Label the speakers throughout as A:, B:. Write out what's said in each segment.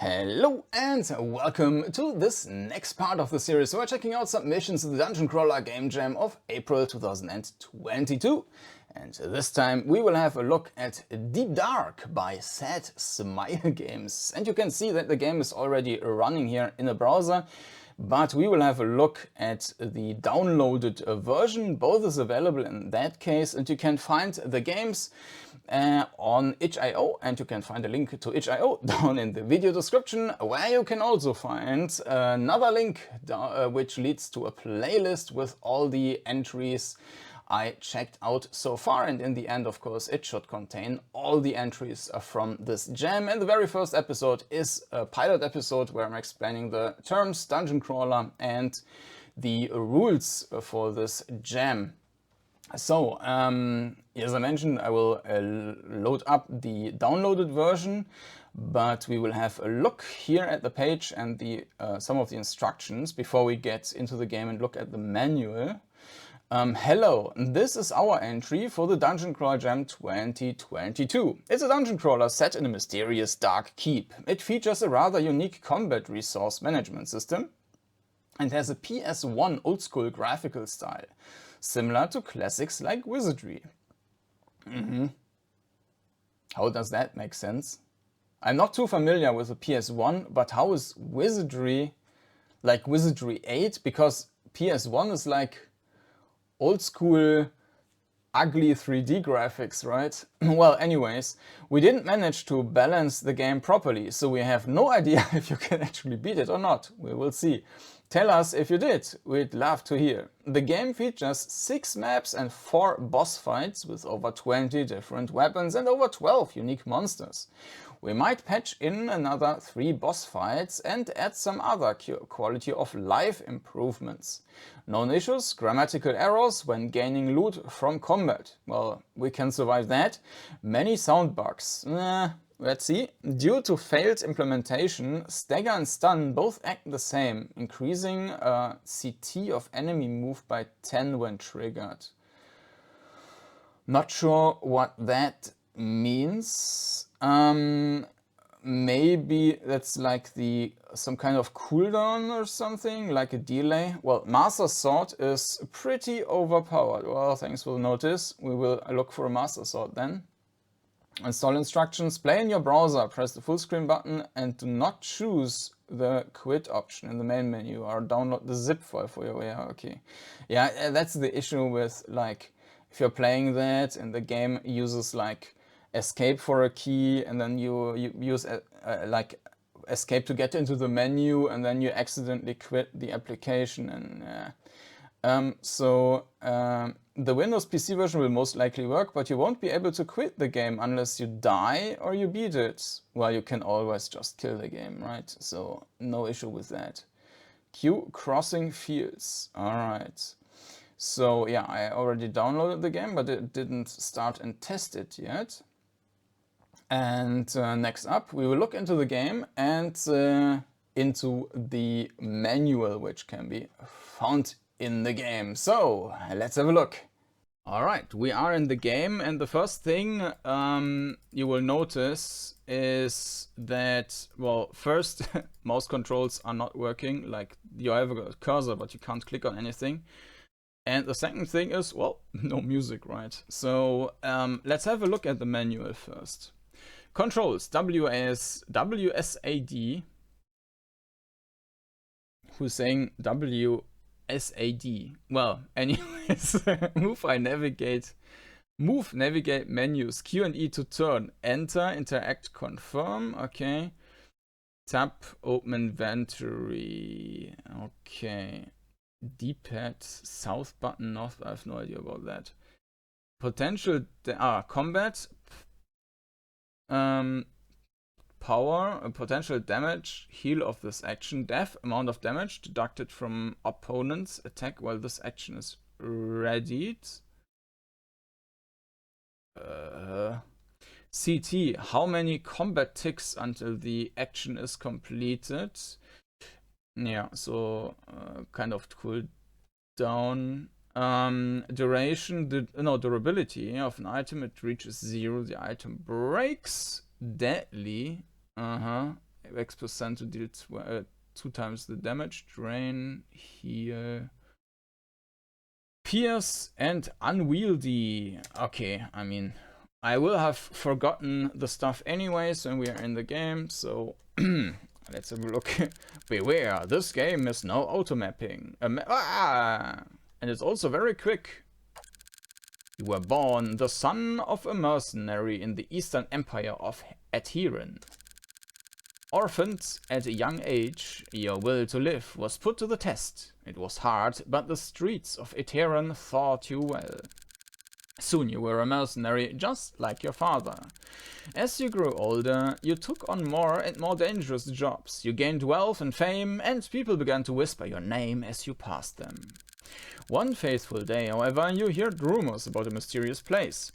A: Hello and welcome to this next part of the series. We're checking out submissions to the Dungeon Crawler Game Jam of April 2022. And this time we will have a look at Deep Dark by SadSmileGames. And you can see that the game is already running here in a browser. But we will have a look at the downloaded version. Both is available in that case, and you can find the games on itch.io, and you can find a link to itch.io down in the video description, where you can also find another link which leads to a playlist with all the entries I checked out so far, and in the end, of course, it should contain all the entries from this jam. And the very first episode is a pilot episode where I'm explaining the terms dungeon crawler and the rules for this jam. So, as I mentioned, I will load up the downloaded version, but we will have a look here at the page and the some of the instructions before we get into the game and look at the manual. Hello, this is our entry for the Dungeon Crawler Jam 2022. It's a dungeon crawler set in a mysterious dark keep. It features a rather unique combat resource management system and has a PS1 old-school graphical style, similar to classics like Wizardry. How does that make sense? I'm not too familiar with the PS1, but how is Wizardry like Wizardry 8? Because PS1 is like old school ugly 3D graphics, right? Well, anyways, we didn't manage to balance the game properly, so we have no idea if you can actually beat it or not. We will see. Tell us if you did, we'd love to hear. The game features 6 maps and 4 boss fights with over 20 different weapons and over 12 unique monsters. We might patch in another 3 boss fights and add some other quality of life improvements. Known issues, grammatical errors when gaining loot from combat. Well, we can survive that. Many sound bugs. Let's see. Due to failed implementation, stagger and stun both act the same, increasing CT of enemy move by 10 when triggered. Not sure what that means. Maybe that's like some kind of cooldown or something, like a delay. Well, Master Sword is pretty overpowered. Well, thanks for the notice. We will look for a Master Sword then. Install instructions. Play in your browser, press the full screen button and do not choose the quit option in the main menu, or download the zip file for your, yeah, okay. Yeah, that's the issue with, like, if you're playing that and the game uses like escape for a key, and then you use like escape to get into the menu, and then you accidentally quit the application. And the Windows PC version will most likely work, but you won't be able to quit the game unless you die or you beat it. Well, you can always just kill the game, right? So no issue with that. Queue crossing fields. All right. So yeah, I already downloaded the game, but it didn't start and test it yet. And next up, we will look into the game and into the manual, which can be found in the game. So let's have a look. All right, we are in the game, and the first thing you will notice is that, well, first, mouse controls are not working. Like, you have a cursor, but you can't click on anything. And the second thing is, well, no music, right? So let's have a look at the manual first. Controls, WSAD. Who's saying WSAD? Well, anyways, move, navigate menus, Q and E to turn, enter, interact, confirm, okay. Tab, open inventory, okay. D-pad, south button, north, I have no idea about that. Potential, combat, power, potential damage, heal of this action, death, amount of damage deducted from opponent's attack while this action is readied. CT, how many combat ticks until the action is completed. Yeah, so kind of cool down. Duration, durability of an item, it reaches 0, the item breaks. Deadly, X% to deal 2 times the damage. Drain, heal, pierce, and unwieldy. Okay, I mean, I will have forgotten the stuff anyways when we are in the game, so let's have a look. Beware, this game is no auto-mapping. And it's also very quick. You were born the son of a mercenary in the Eastern Empire of Adheran. Orphaned at a young age, your will to live was put to the test. It was hard, but the streets of Adheran taught you well. Soon you were a mercenary, just like your father. As you grew older, you took on more and more dangerous jobs. You gained wealth and fame, and people began to whisper your name as you passed them. One fateful day, however, you heard rumors about a mysterious place.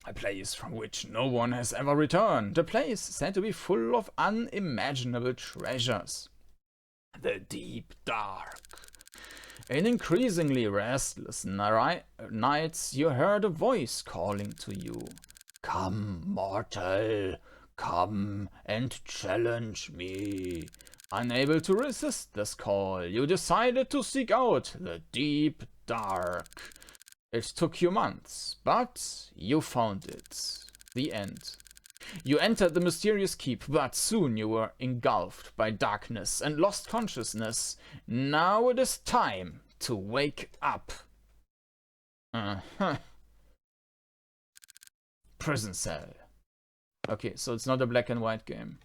A: A place from which no one has ever returned. A place said to be full of unimaginable treasures. The deep dark. In increasingly restless nights, you heard a voice calling to you. Come, mortal, come and challenge me. Unable to resist this call, you decided to seek out the deep dark. It took you months, but you found it. The end. You entered the mysterious keep, but soon you were engulfed by darkness and lost consciousness. Now it is time to wake up. Prison cell. Okay, so it's not a black and white game.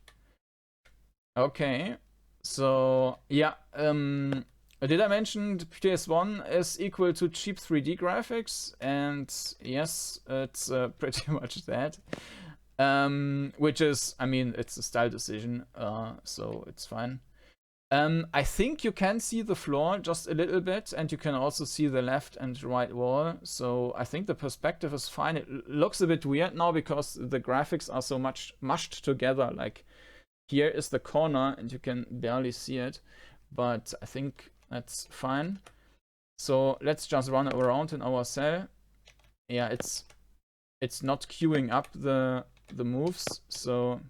A: Okay, so yeah, did I mention PS1 is equal to cheap 3D graphics? And yes, it's pretty much that. Which is, I mean, it's a style decision, so it's fine. I think you can see the floor just a little bit, and you can also see the left and right wall. So I think the perspective is fine. It looks a bit weird now because the graphics are so much mushed together. Like here is the corner, and you can barely see it, but I think that's fine. So let's just run around in our cell. Yeah, it's not queuing up the moves. So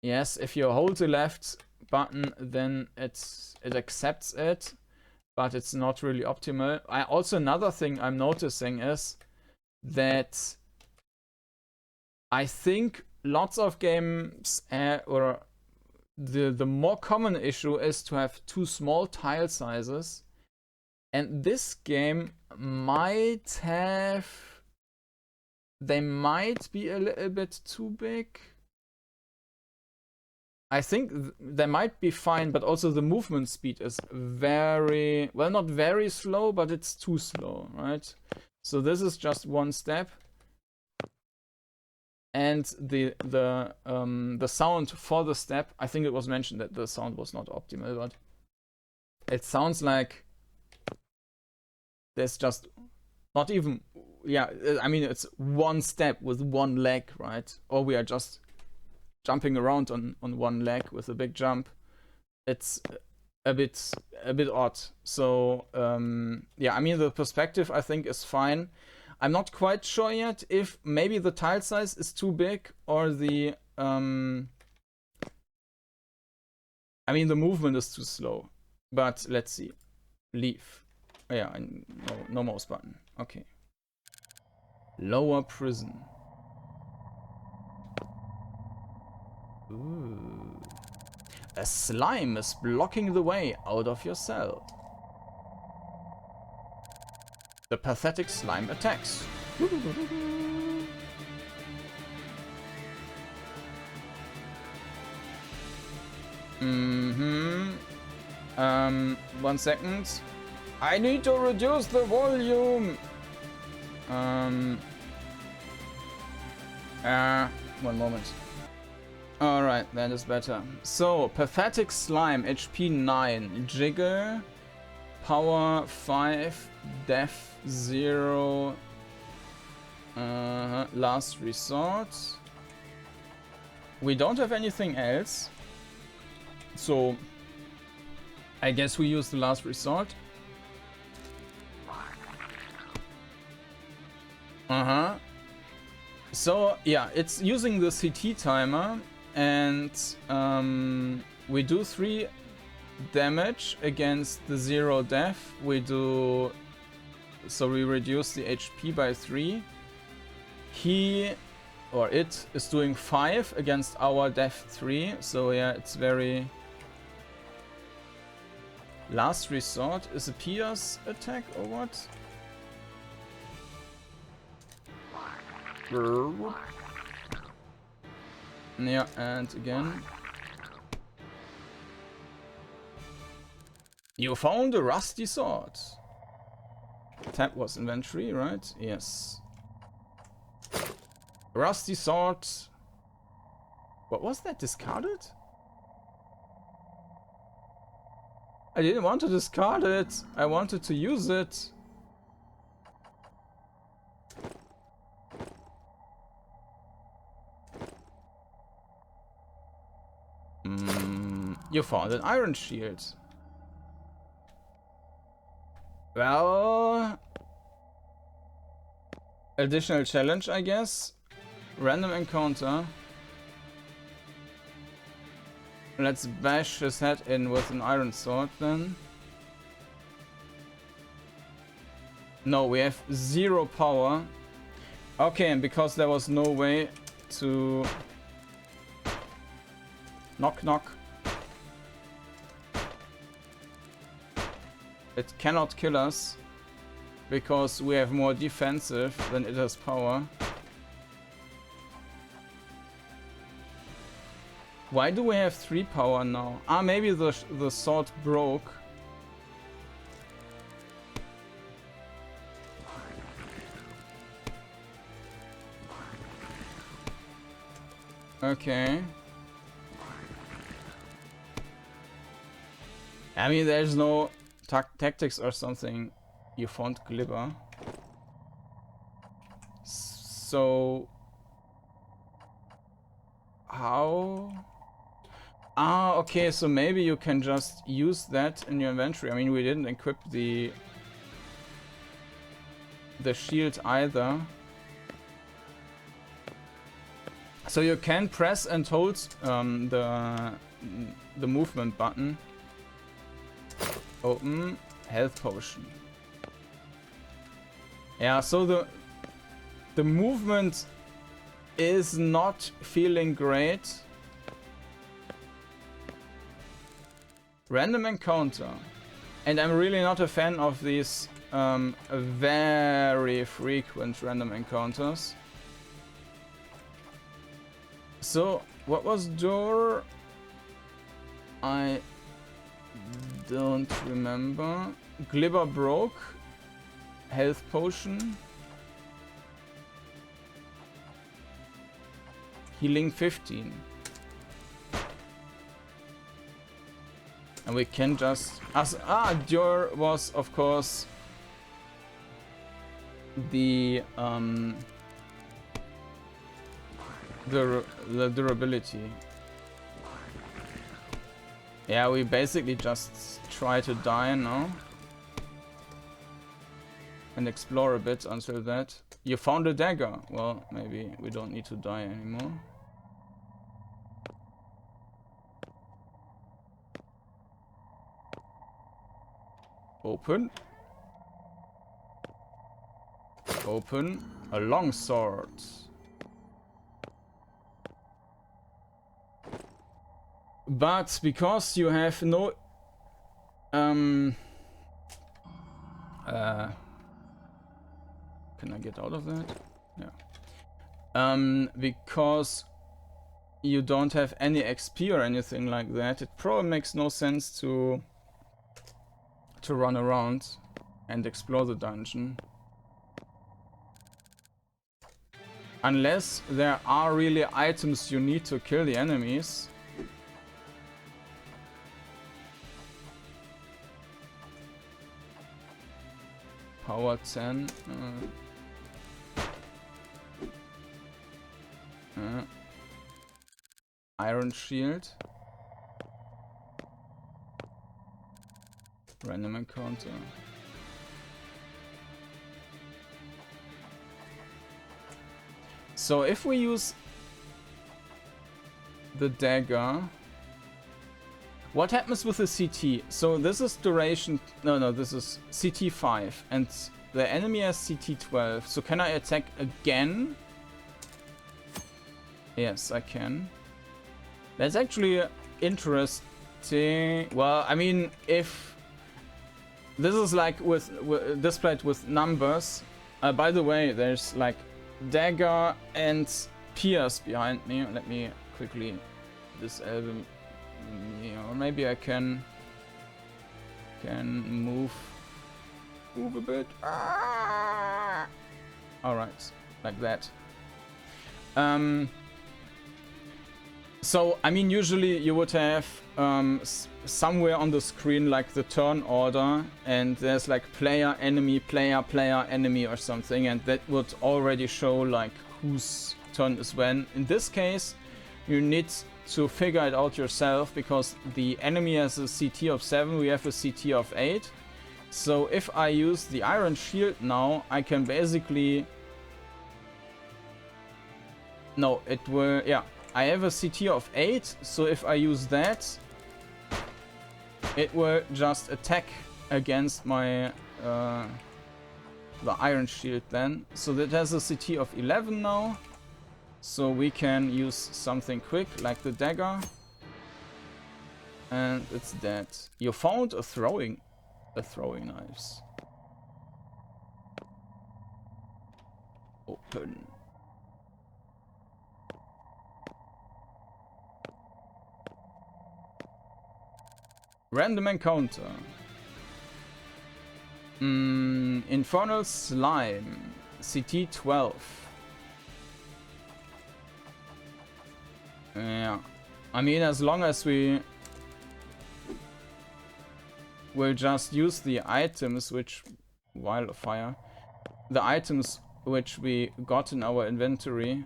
A: yes, if you hold the left button, then it accepts it, but it's not really optimal. Also, another thing I'm noticing is that I think lots of games or the more common issue is to have too small tile sizes, and this game might have, they might be a little bit too big. I think they might be fine, but also the movement speed is very, well, not very slow, but it's too slow, right? So this is just one step. And the sound for the step, I think it was mentioned that the sound was not optimal, but it sounds like there's just not even, yeah, I mean, it's one step with one leg, right? Or we are just jumping around on one leg with a big jump. It's a bit odd. So yeah, I mean, the perspective I think is fine. I'm not quite sure yet if maybe the tile size is too big or the I mean, the movement is too slow. But let's see. Leave. Oh, yeah, no mouse button. Okay. Lower prison. Ooh. A slime is blocking the way out of your cell. The pathetic slime attacks. Mm-hmm. 1 second. I need to reduce the volume. 1 moment. Alright, that is better. So, pathetic slime, HP 9, jiggle, power 5, death 0, last resort. We don't have anything else, so I guess we use the last resort. So yeah, it's using the CT timer. and we do 3 damage against the 0 death. We do, so we reduce the HP by 3. He or it is doing 5 against our death 3. So yeah, it's very last resort. Is a Pierce attack or what? Yeah, and again. You found a rusty sword. Tab was inventory, right? Yes. Rusty sword. What was that? Discarded? I didn't want to discard it. I wanted to use it. You found an iron shield. Well, additional challenge, I guess. Random encounter. Let's bash his head in with an iron sword then. No, we have 0 power. Okay, and because there was no way to... Knock knock. It cannot kill us because we have more defensive than it has power. Why do we have 3 power now? Ah, maybe the sword broke. Okay. I mean, there's no tactics or something. You found Glibber. So... How? Ah, okay, so maybe you can just use that in your inventory. I mean, we didn't equip the shield either. So you can press and hold the movement button. Open health potion. Yeah, so the movement is not feeling great. Random encounter. And I'm really not a fan of these very frequent random encounters. So, what was door? I don't remember. Glibber broke. Health potion. Healing 15. And we can just... Dior was, of course, the durability. Yeah, we basically just try to die now. And explore a bit until that. You found a dagger. Well, maybe we don't need to die anymore. Open. Open. A long sword. But because you have no... Can I get out of that? Yeah. Because you don't have any XP or anything like that, it probably makes no sense to run around and explore the dungeon. Unless there are really items you need to kill the enemies. Power 10. Iron shield. Random encounter. So if we use the dagger. What happens with the CT? So this is duration... No, this is CT 5. And the enemy has CT 12. So can I attack again? Yes, I can. That's actually interesting. Well, I mean, if... This is like with displayed with numbers. By the way, there's like dagger and pierce behind me. Let me quickly disable... Or maybe I can move a bit. All right, like that. So I mean, usually you would have somewhere on the screen like the turn order, and there's like player, enemy, player, player, enemy, or something, and that would already show like whose turn is when. In this case, you need to figure it out yourself, because the enemy has a CT of 7, we have a CT of 8. So if I use the iron shield now, I can basically... No, it will... Yeah, I have a CT of 8, so if I use that, it will just attack against my... the iron shield then. So that has a CT of 11 now. So we can use something quick, like the dagger. And it's dead. You found a throwing knives. Open. Random encounter. Infernal slime. CT 12. Yeah, I mean, as long as we will just use the items which, Vial of Fire, the items which we got in our inventory,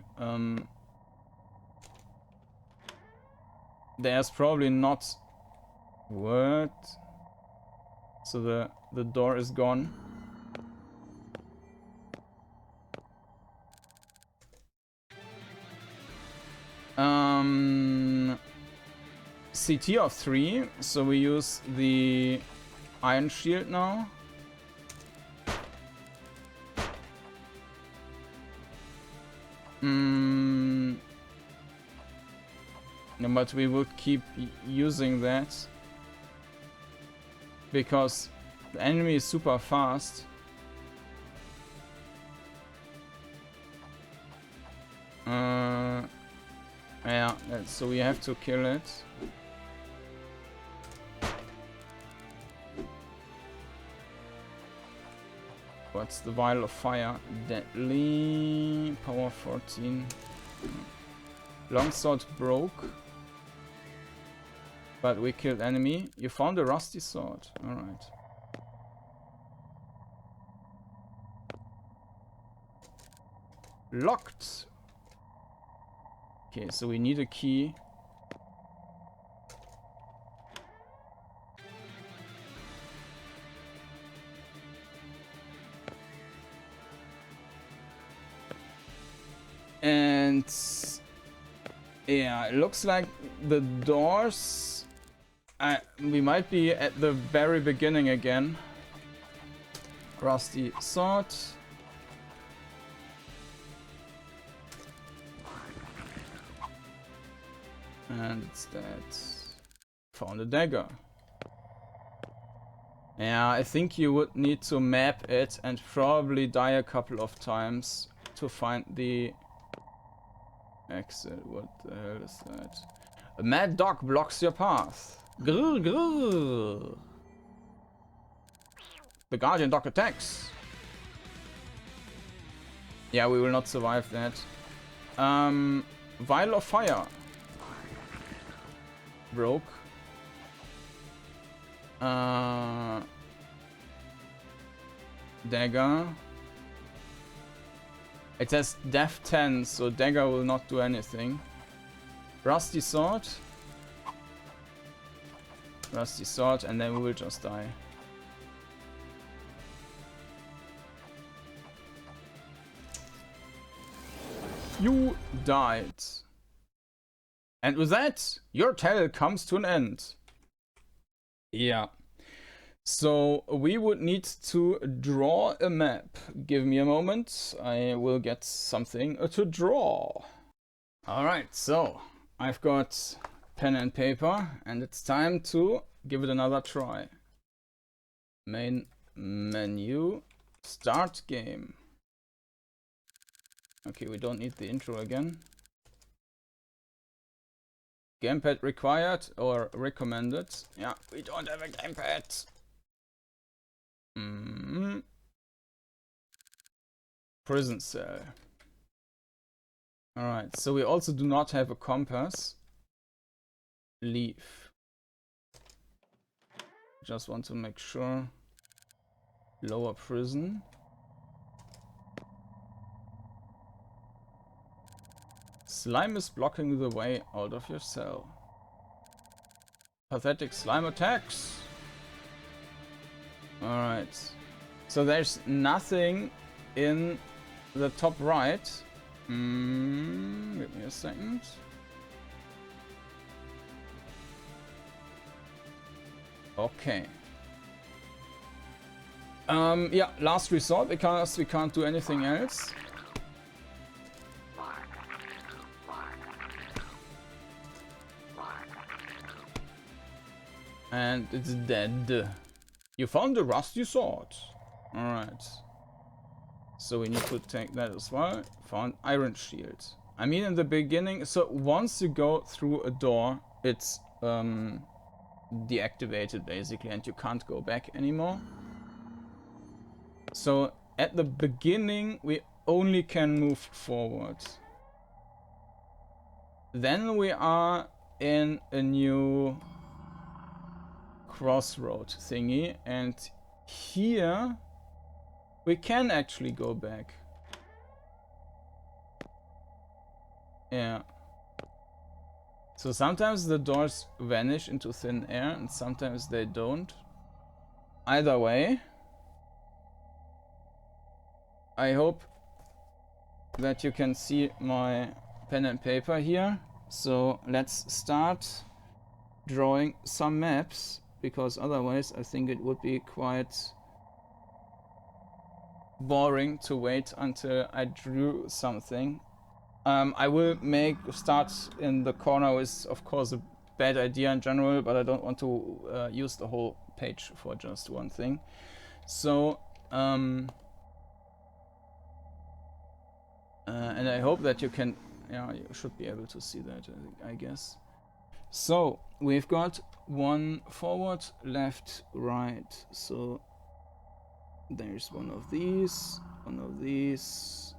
A: there's probably not... What? So the door is gone. CT of 3, so we use the iron shield now. No, but we will keep using that because the enemy is super fast. Yeah, so we have to kill it. What's the Vial of Fire? Deadly. Power 14. Longsword broke. But we killed enemy. You found a rusty sword. Alright. Locked. Okay, so we need a key. And yeah, it looks like the doors... we might be at the very beginning again. Rusty sword. And it's that. Found a dagger. Yeah, I think you would need to map it and probably die a couple of times to find the exit. What the hell is that? A mad dog blocks your path. Grrr, grrr. The guardian dog attacks. Yeah, we will not survive that. Vial of Fire. Broke. Dagger. It says Death 10, so dagger will not do anything. Rusty sword. Rusty sword, and then we will just die. You died. And with that, your tale comes to an end. Yeah. So we would need to draw a map. Give me a moment. I will get something to draw. Alright, so I've got pen and paper and it's time to give it another try. Main menu, start game. Okay, we don't need the intro again. Gamepad required or recommended? Yeah, we don't have a gamepad. Prison cell. Alright, so we also do not have a compass. Leave. Just want to make sure. Lower prison. Slime is blocking the way out of your cell. Pathetic slime attacks. Alright. So there's nothing in the top right. Give me a second. Okay. Yeah, last resort because we can't do anything else. And it's dead. You found a rusty sword. Alright. So we need to take that as well. Found iron shield. I mean in the beginning, so once you go through a door, it's deactivated basically and you can't go back anymore. So at the beginning we only can move forward. Then we are in a new crossroad thingy and here we can actually go back. Yeah. So sometimes the doors vanish into thin air and sometimes they don't. Either way, I hope that you can see my pen and paper here. So let's start drawing some maps, because otherwise I think it would be quite boring to wait until I drew something. I will start in the corner is of course a bad idea in general, but I don't want to use the whole page for just one thing. So and I hope that you can, yeah, you should be able to see that, I guess. So we've got one forward, left, right. So there's one of these, one of these.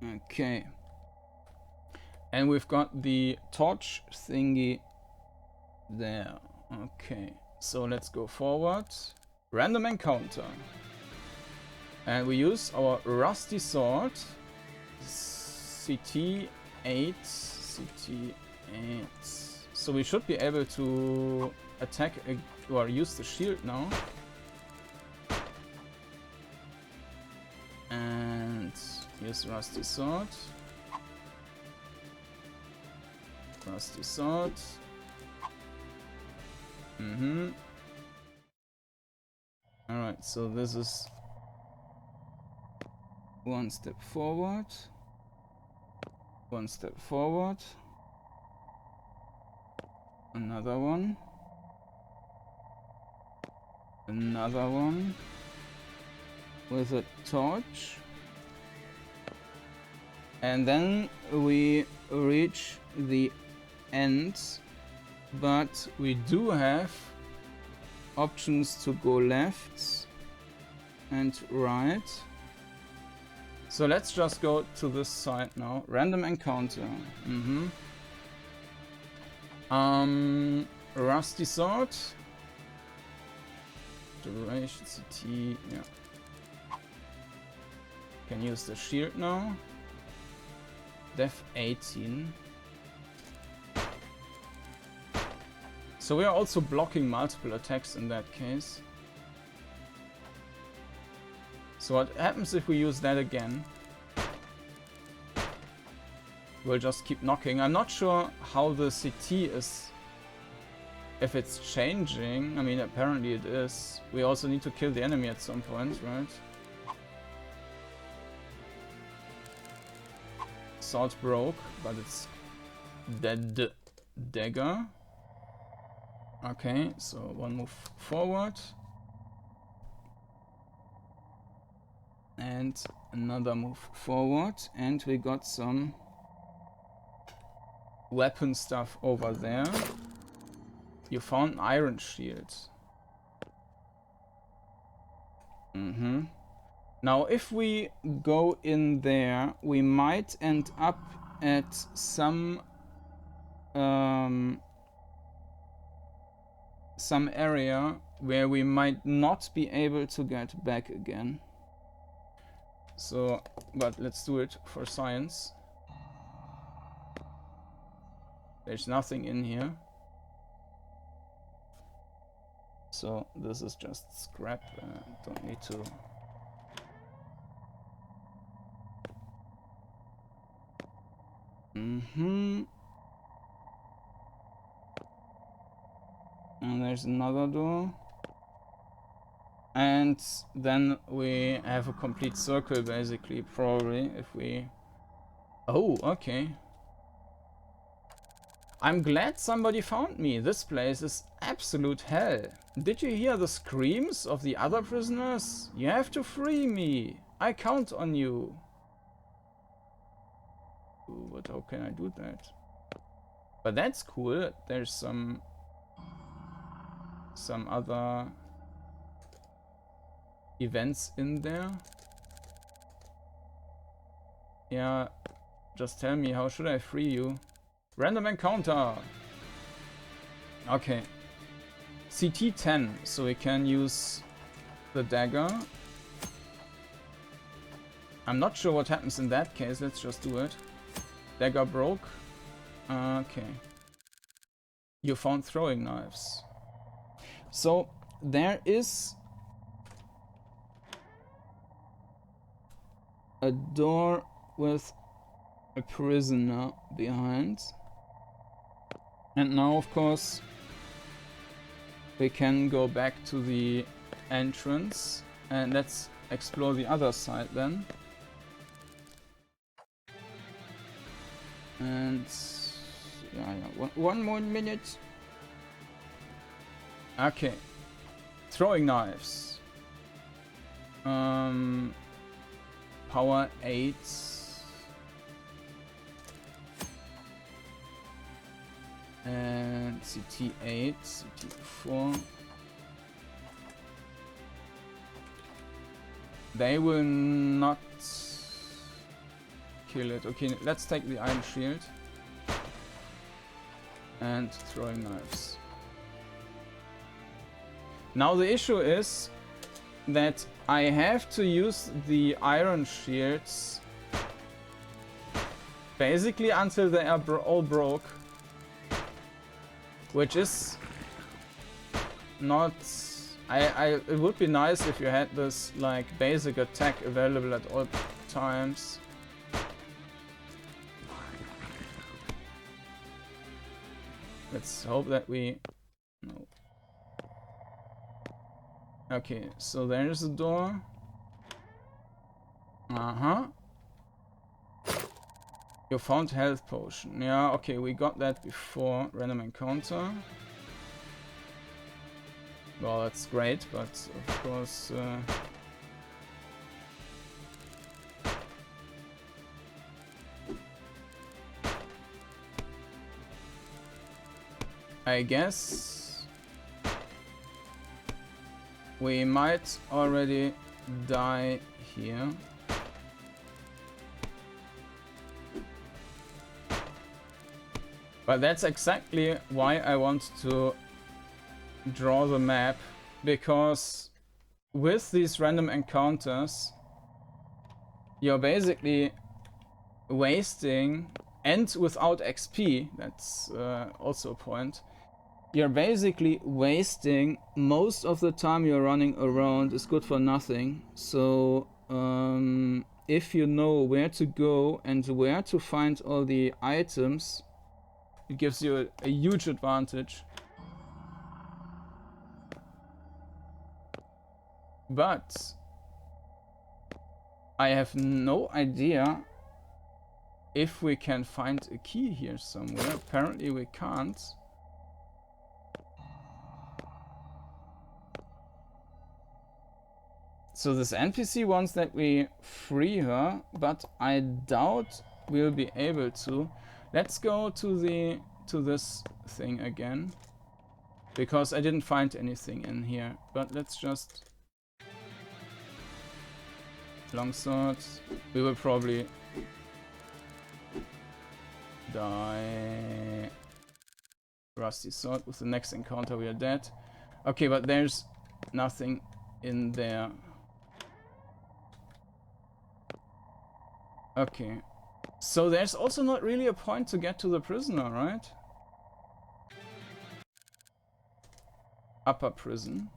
A: Okay. And we've got the torch thingy there. Okay. So let's go forward. Random encounter. And we use our rusty sword. CT8. CT8. So we should be able to attack or use the shield now. And use rusty sword. Rusty sword. Alright, so this is one step forward. One step forward. Another one. Another one. With a torch. And then we reach the end, but we do have options to go left and right. So let's just go to this side now. Random encounter. Rusty sword. Duration CT, yeah. Can use the shield now. Def 18. So we are also blocking multiple attacks in that case. So what happens if we use that again? we'll just keep knocking. I'm not sure how the CT is, if it's changing. I mean, apparently it is. We also need to kill the enemy at some point, right? Sword broke, but it's dead dagger. Okay, so one move forward. And another move forward. And we got some weapon stuff over there. You found an iron shield. Now, if we go in there, we might end up at some area where we might not be able to get back again. So, but let's do it for science. There's nothing in here. So this is just scrap. Don't need to. And there's another door. And then we have a complete circle, basically, probably, if we... Oh, okay. I'm glad somebody found me. This place is absolute hell. Did you hear the screams of the other prisoners? You have to free me. I count on you. Ooh, but how can I do that? But that's cool. There's some other events in there. Yeah, just tell me, how should I free you? Random encounter! Okay. CT 10, so we can use the dagger. I'm not sure what happens in that case, let's just do it. Dagger broke. Okay. You found throwing knives. So, there is a door with a prisoner behind. And now, of course, we can go back to the entrance and let's explore the other side then. And yeah, one more minute. Okay, throwing knives. Power 8. And CT 8, CT 4. They will not kill it. Okay, let's take the iron shield. And throwing knives. Now the issue is that I have to use the iron shields basically until they are all broke. Which is not... it would be nice if you had this like basic attack available at all times. Let's hope that we... No. Okay, so there's a door. You found health potion. Yeah, okay, we got that before. Random encounter. Well, that's great, but of course... I guess... we might already die here. But that's exactly why I want to draw the map, because with these random encounters you're basically wasting, and without XP, that's also a point, you're basically wasting most of the time you're running around is good for nothing. So if you know where to go and where to find all the items, it gives you a huge advantage. But I have no idea if we can find a key here somewhere. Apparently we can't. So this NPC wants that we free her, but I doubt we'll be able to. Let's go to this thing again, because I didn't find anything in here. But let's just longsword. We will probably die. Rusty sword. With the next encounter we are dead. Okay, but there's nothing in there. Okay, so there's also not really a point to get to the prisoner, right? Upper prison.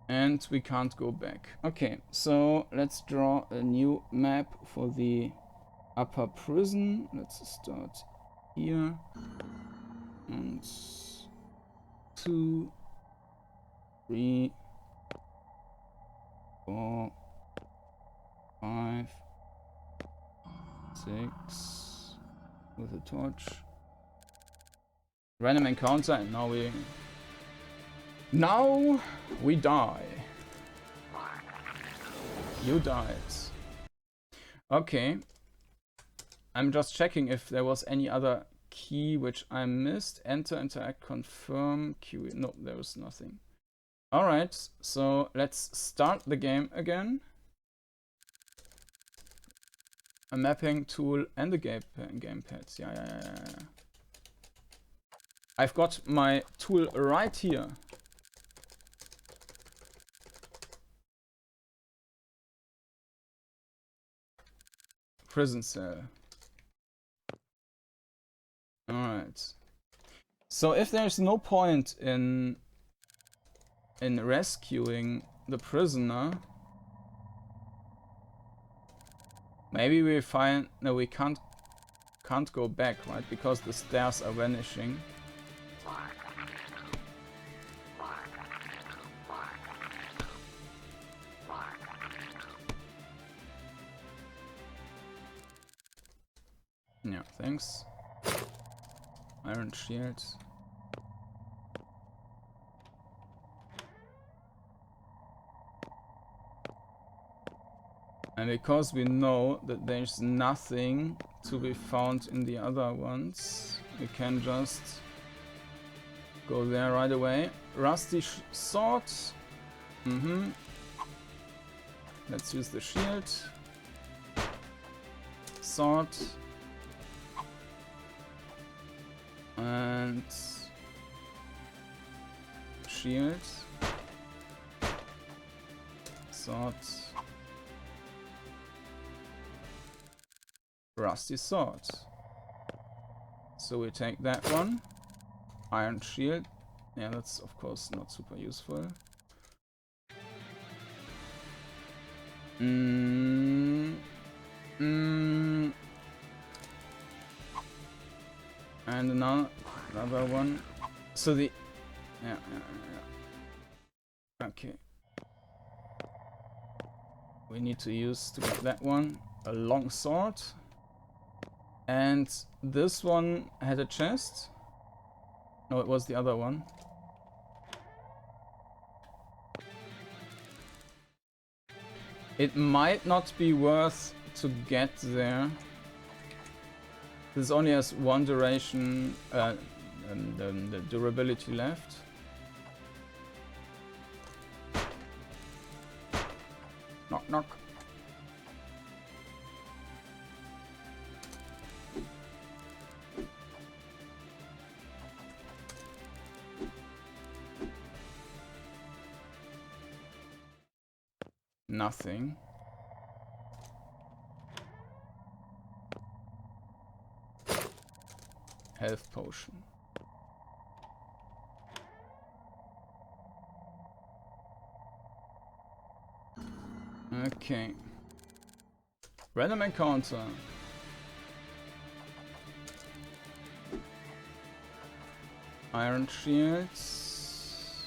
A: And we can't go back. Okay, so let's draw a new map for the upper prison. Let's start here. And 2, 3, 4, 5, 6 with a torch. Random encounter, and now we die. You died. Okay. I'm just checking if there was any other key which I missed. Enter, interact, confirm, Q. No, there was nothing. Alright, so let's start the game again. A mapping tool and the gamepads. Yeah. I've got my tool right here. Prison cell. Alright. So if there's no point in rescuing the prisoner, maybe we find... No, we can't go back, right? Because the stairs are vanishing. Yeah, thanks. Iron shield. And because we know that there's nothing to be found in the other ones, we can just go there right away. Rusty sword. Let's use the shield. Sword. And shield. Sword. Rusty sword. So we take that one. Iron shield. Yeah, that's of course not super useful. And another one. So the... Yeah. Okay. We need to use, to get that one, a long sword. And this one had a chest. No, it was the other one. It might not be worth to get there. This only has one duration, the durability left. Knock, knock. Nothing. Health potion. Okay. Random encounter. Iron shields.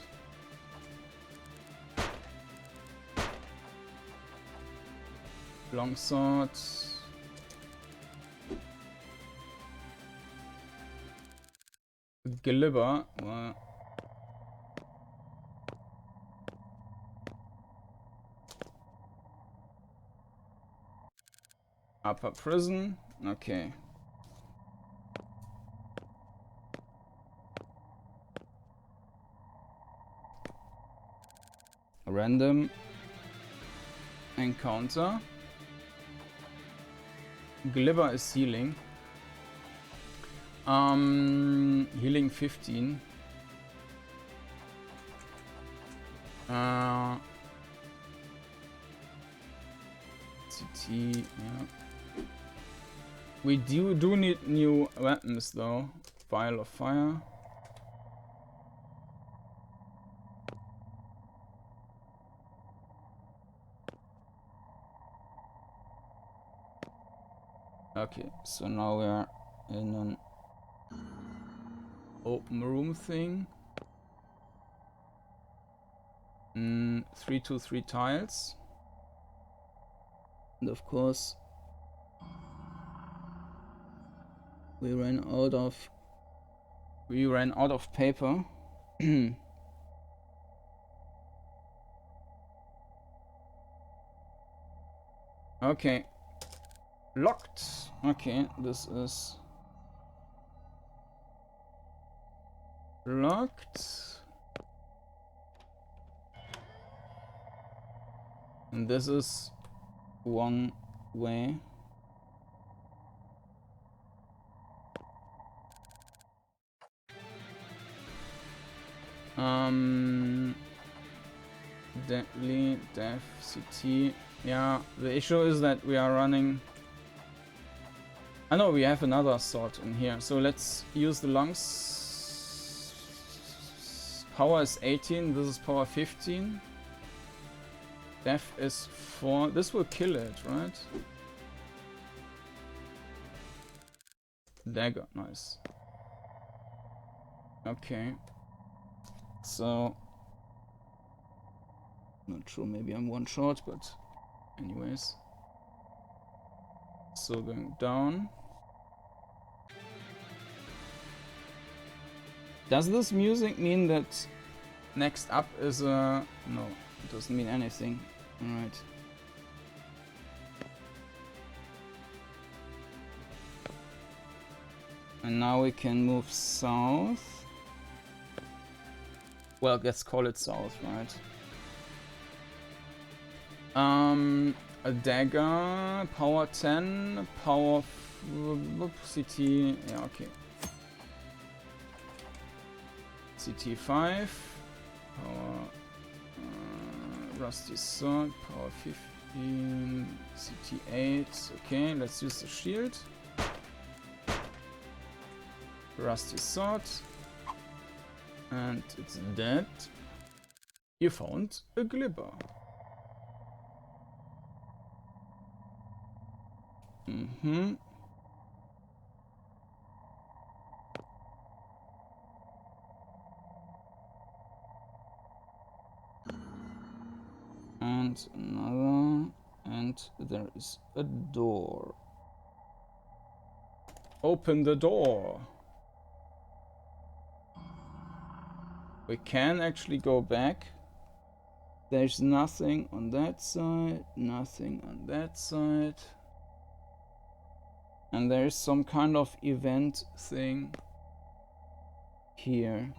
A: Longsword. Glibber. Upper prison. Okay. Random encounter. Glibber is healing. Healing 15. CT, yeah. We do need new weapons though. Vial of fire. Okay, so now we are in an open room thing. 3 to 3 tiles. And of course we ran out of paper. Okay. Locked. Okay, this is locked. And this is one way. Deadly, Death, CT. Yeah, the issue is that we are running... I know we have another sword in here, so let's use the lungs. Power is 18, this is power 15. Death is 4. This will kill it, right? Dagger, nice. Okay. So... not sure, maybe I'm one short, but anyways. So going down. Does this music mean that next up is a... no, it doesn't mean anything. Alright. And now we can move south. Well, let's call it south, right? A dagger, power 10, power CT, yeah, okay. CT 5, power rusty sword, power 15, CT 8, okay, let's use the shield. Rusty sword, and it's dead. You found a glibber. Mm-hmm. And another, and there is a door. Open the door. We can actually go back. There's nothing on that side, nothing on that side. And there's some kind of event thing here.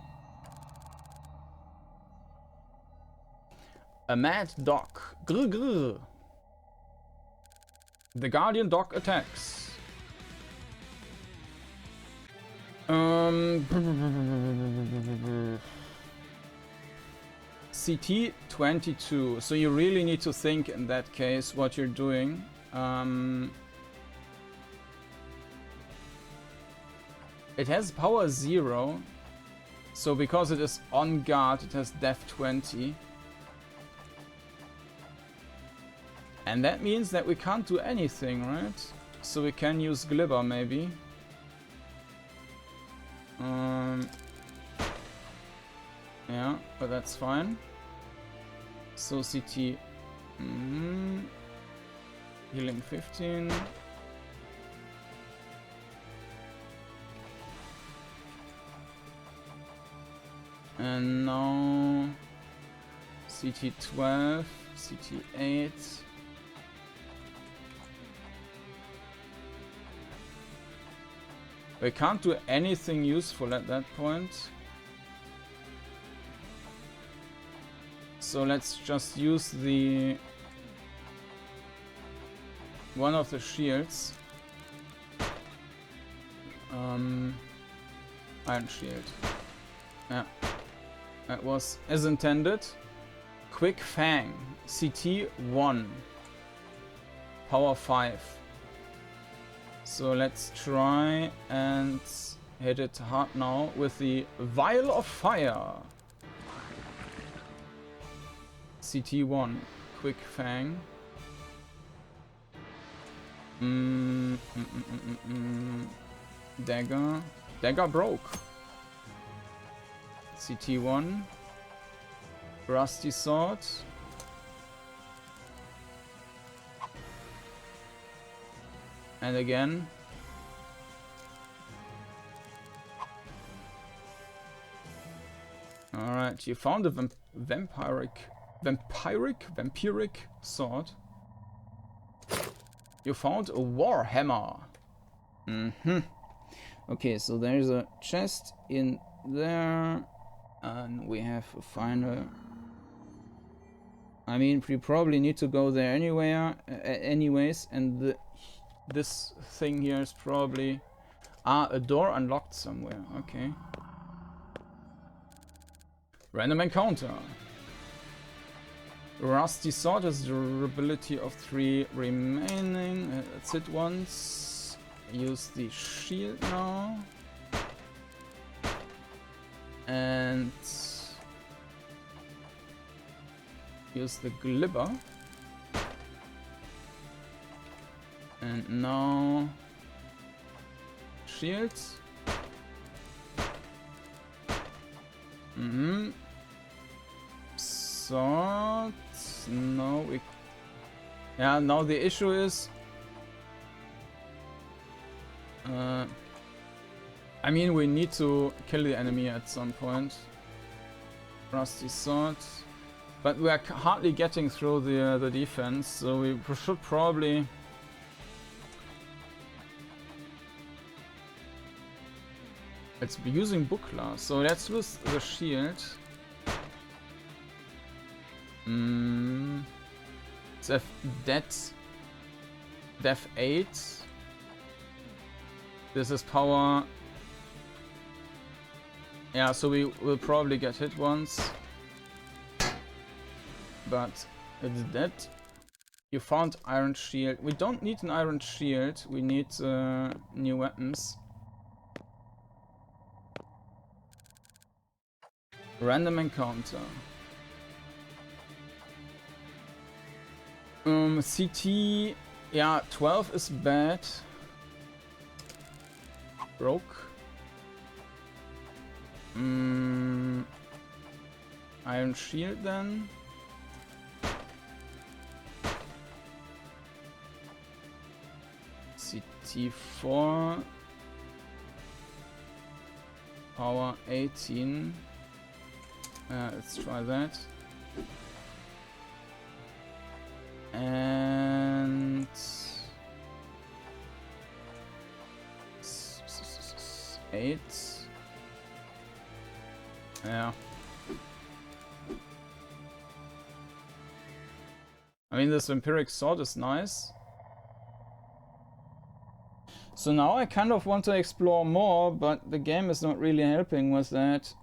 A: A mad dog. Grr grr. The guardian dog attacks. CT 22. So you really need to think in that case what you're doing. It has power 0, so because it is on guard, it has def 20. And that means that we can't do anything, right? So we can use Glibber maybe. Yeah, but that's fine. So CT. Healing 15. And now CT 12, CT 8. We can't do anything useful at that point. So let's just use the one of the shields. Iron shield. Yeah. That was as intended. Quick Fang. CT 1. Power 5. So let's try and hit it hard now with the Vial of Fire. CT1, Quick Fang. Dagger. Dagger broke. CT1. Rusty Sword. And again. Alright, you found a vampiric sword. You found a war hammer. Okay, so there's a chest in there. And we have a final... I mean, we probably need to go there anyways, and this thing here is probably... a door unlocked somewhere, okay. Random encounter. Rusty Sword has durability of 3 remaining. Let's hit once. Use the shield now. And use the Glibber. And now shield. Sword. No, we... Yeah, now the issue is... I mean, we need to kill the enemy at some point. Rusty Sword. But we are hardly getting through the defense, so we should probably... It's using Buckler, so let's lose the shield. It's Def 8. This is power. Yeah, so we will probably get hit once. But it's dead. You found Iron Shield. We don't need an Iron Shield. We need new weapons. Random encounter. CT, yeah, 12 is bad. Broke. Iron Shield then. CT4. Power 18. Let's try that. And 8. Yeah. I mean, this vampiric sword is nice. So now I kind of want to explore more, but the game is not really helping with that.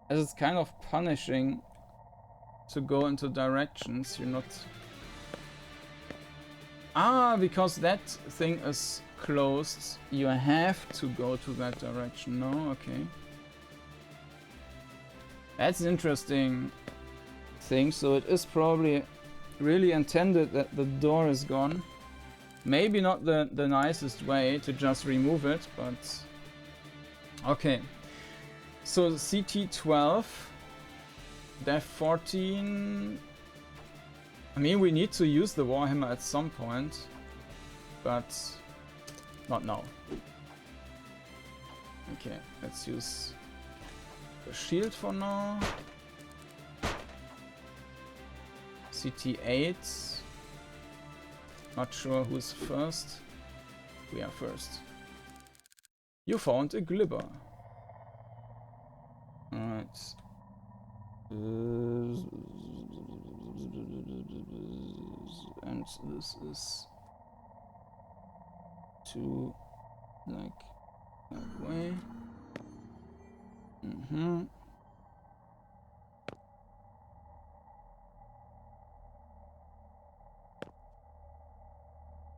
A: As it's kind of punishing to go into directions you're not... because that thing is closed. You have to go to that direction. No, okay. That's an interesting thing. So it is probably really intended that the door is gone. Maybe not the nicest way to just remove it, but... Okay. So CT12, Def 14... I mean, we need to use the Warhammer at some point, but not now. Okay, let's use the shield for now. CT8. Not sure who's first. We are first. You found a glibber. Alright. And this is to like that way.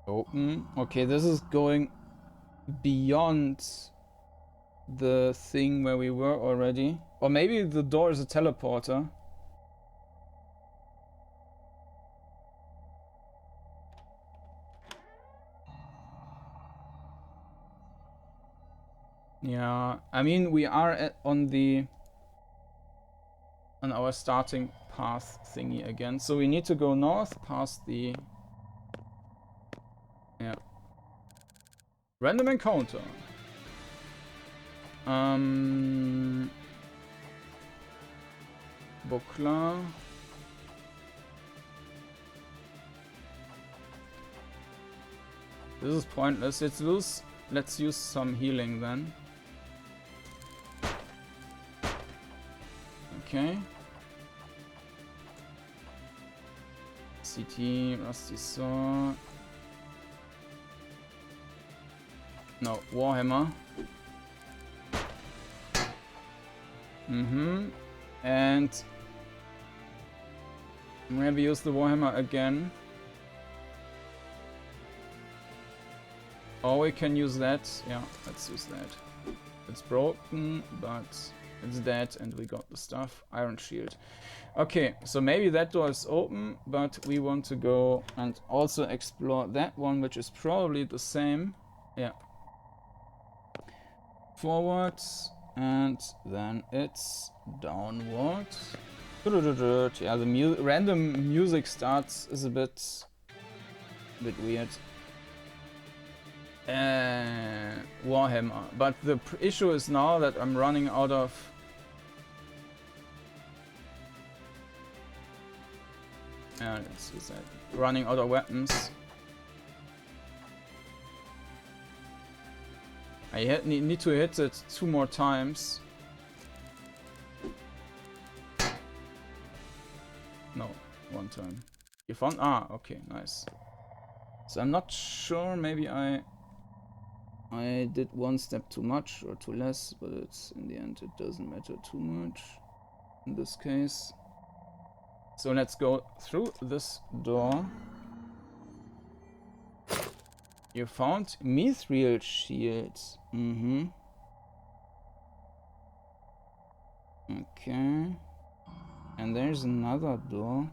A: Open. Okay, this is going beyond the thing where we were already. Or maybe the door is a teleporter. Yeah, I mean, we are on our starting path thingy again. So we need to go north past the... Yeah. Random encounter. Buckler. This is pointless. Let's use some healing then. Okay. CT, Rusty Sword. No, Warhammer. And maybe use the Warhammer again. Or we can use that. Yeah, let's use that. It's broken, but it's dead and we got the stuff. Iron Shield. Okay, so maybe that door is open, but we want to go and also explore that one, which is probably the same. Yeah. Forwards, and then it's downwards. Yeah, the random music starts is a bit weird. Warhammer, but the issue is now that I'm running out of... Yeah, let's use that. Running out of weapons. I need to hit it 2 more times. No, 1 time. You found... Ah, okay, nice. So I'm not sure, maybe I did 1 step too much or too less, but it's in the end it doesn't matter too much in this case. So let's go through this door. You found mithril shields. Okay. And there's another door.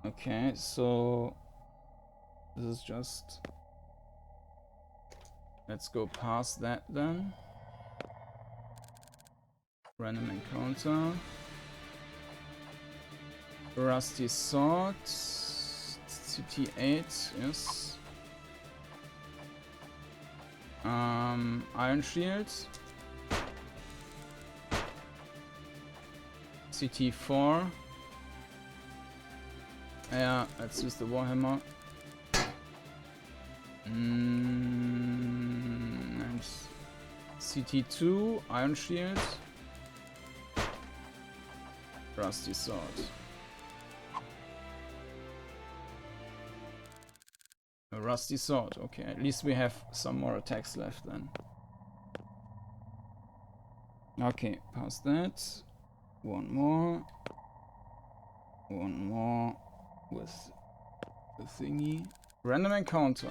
A: Okay, so this is just... Let's go past that then. Random encounter. Rusty sword. CT8, yes. Iron shield. CT4. Yeah, let's use the Warhammer. And CT2, Iron Shield. Rusty Sword. A Rusty Sword, okay, at least we have some more attacks left then. Okay, past that. One more with thingy. Random encounter.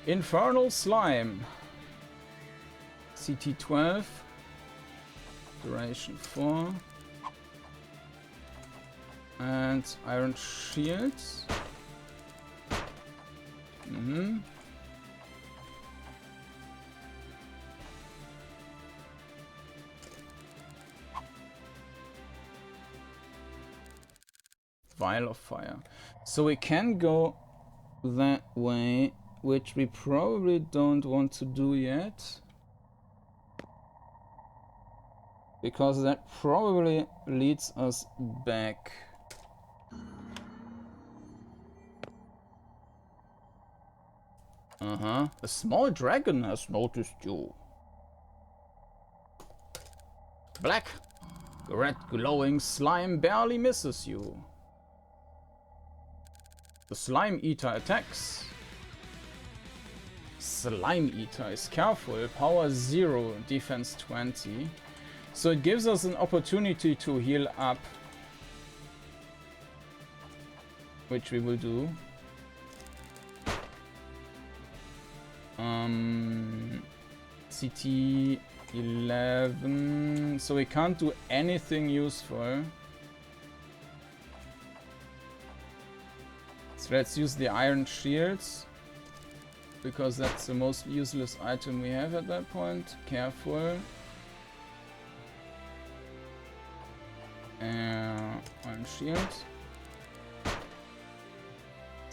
A: Infernal slime. CT 12. Duration 4. And iron shields. Vial of fire. So we can go that way, which we probably don't want to do yet. Because that probably leads us back. A small dragon has noticed you. Black. Red glowing slime barely misses you. The slime eater attacks. Slime eater is careful. Power 0, defense 20. So it gives us an opportunity to heal up. Which we will do. CT 11. So we can't do anything useful. So let's use the iron shields. Because that's the most useless item we have at that point. Careful. Iron shield.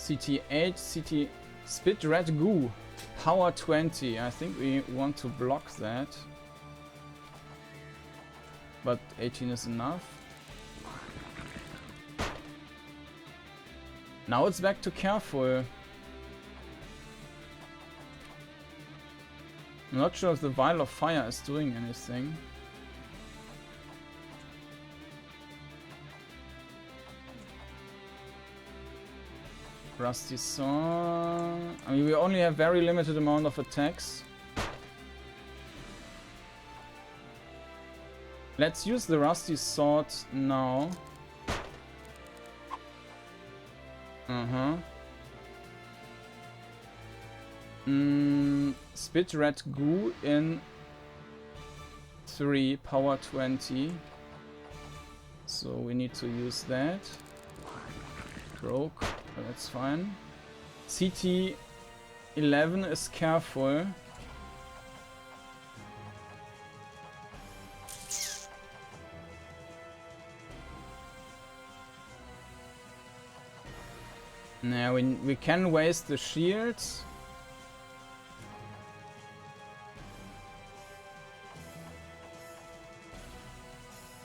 A: CT 8, CT spit red goo. Power 20. I think we want to block that. But 18 is enough. Now it's back to careful. I'm not sure if the vial of fire is doing anything. Rusty Saw. I mean, we only have very limited amount of attacks. Let's use the Rusty Sword now. Spit red goo in 3, power 20. So we need to use that. Broke, but that's fine. CT 11 is careful. Now we can waste the shields.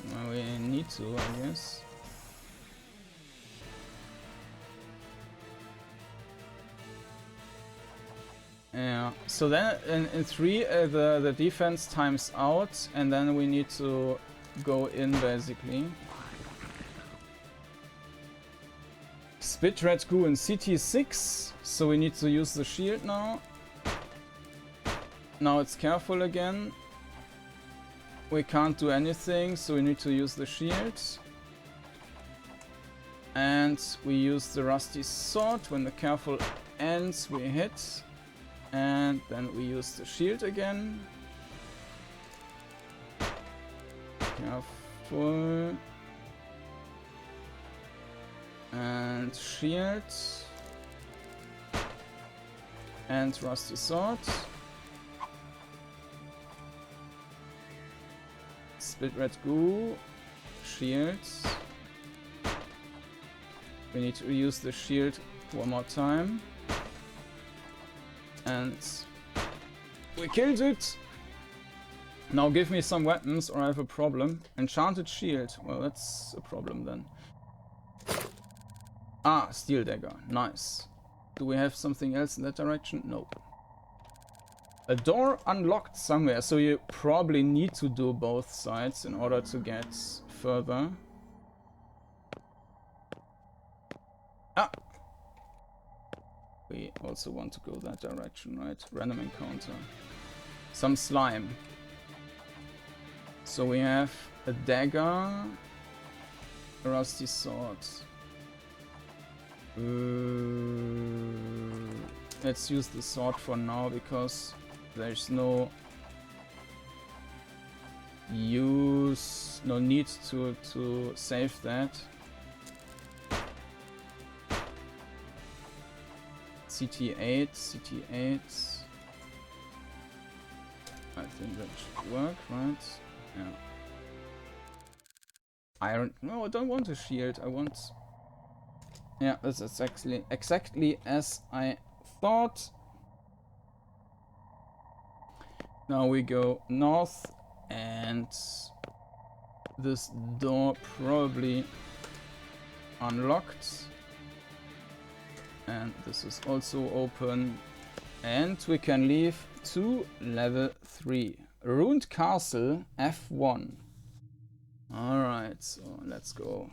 A: Well, we need to, I guess. Yeah, so then in 3 the defense times out, and then we need to go in basically. Spit red goo in CT6, so we need to use the shield now. Now it's careful again. We can't do anything, so we need to use the shield. And we use the rusty sword. When the careful ends, we hit. And then we use the shield again. Careful. And shield. And rusty sword. Split red goo. Shields. We need to use the shield one more time. And we killed it! Now give me some weapons or I have a problem. Enchanted shield. Well, that's a problem then. Ah, steel dagger. Nice. Do we have something else in that direction? Nope. A door unlocked somewhere, so you probably need to do both sides in order to get further. Ah! We also want to go that direction, right? Random encounter. Some slime. So we have a dagger, a rusty sword. Let's use the sword for now because there's no need to save that. CT8. I think that should work, right? Yeah. Iron. No, I don't want a shield. I want. Yeah, this is exactly as I thought. Now we go north, and this door probably unlocked. And this is also open. And we can leave to level 3. Ruined Castle F1. Alright, so let's go.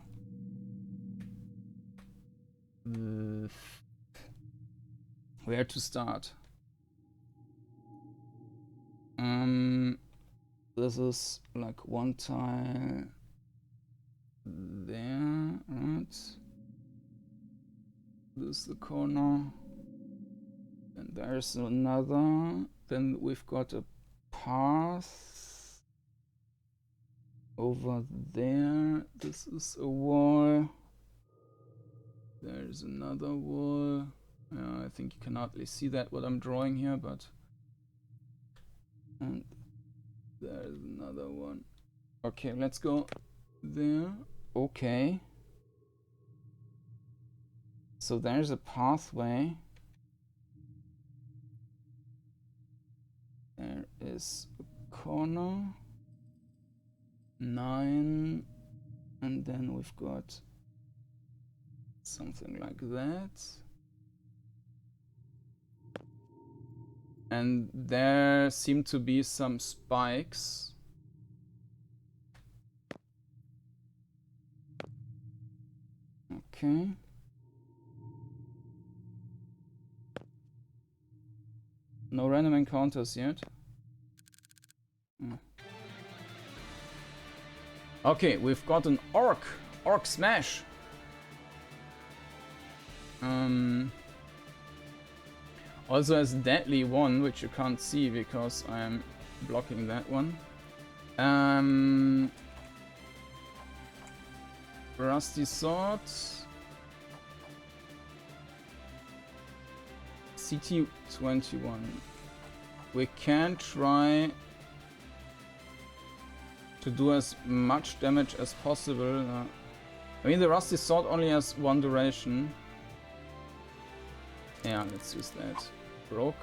A: Where to start? This is like one tile there, right? This is the corner. And there's another. Then we've got a path over there. This is a wall. There's another wall. I think you can hardly see that what I'm drawing here, but and there's another one. Okay, let's go there. Okay. So there's a pathway. There is a corner. 9. And then we've got something like that. And there seem to be some spikes. Okay. No random encounters yet. Okay, we've got an orc. Orc smash. Also has deadly one, which you can't see because I'm blocking that one. Rusty sword. CT21. We can try to do as much damage as possible. I mean, the rusty sword only has one duration. Yeah, let's use that. Broke.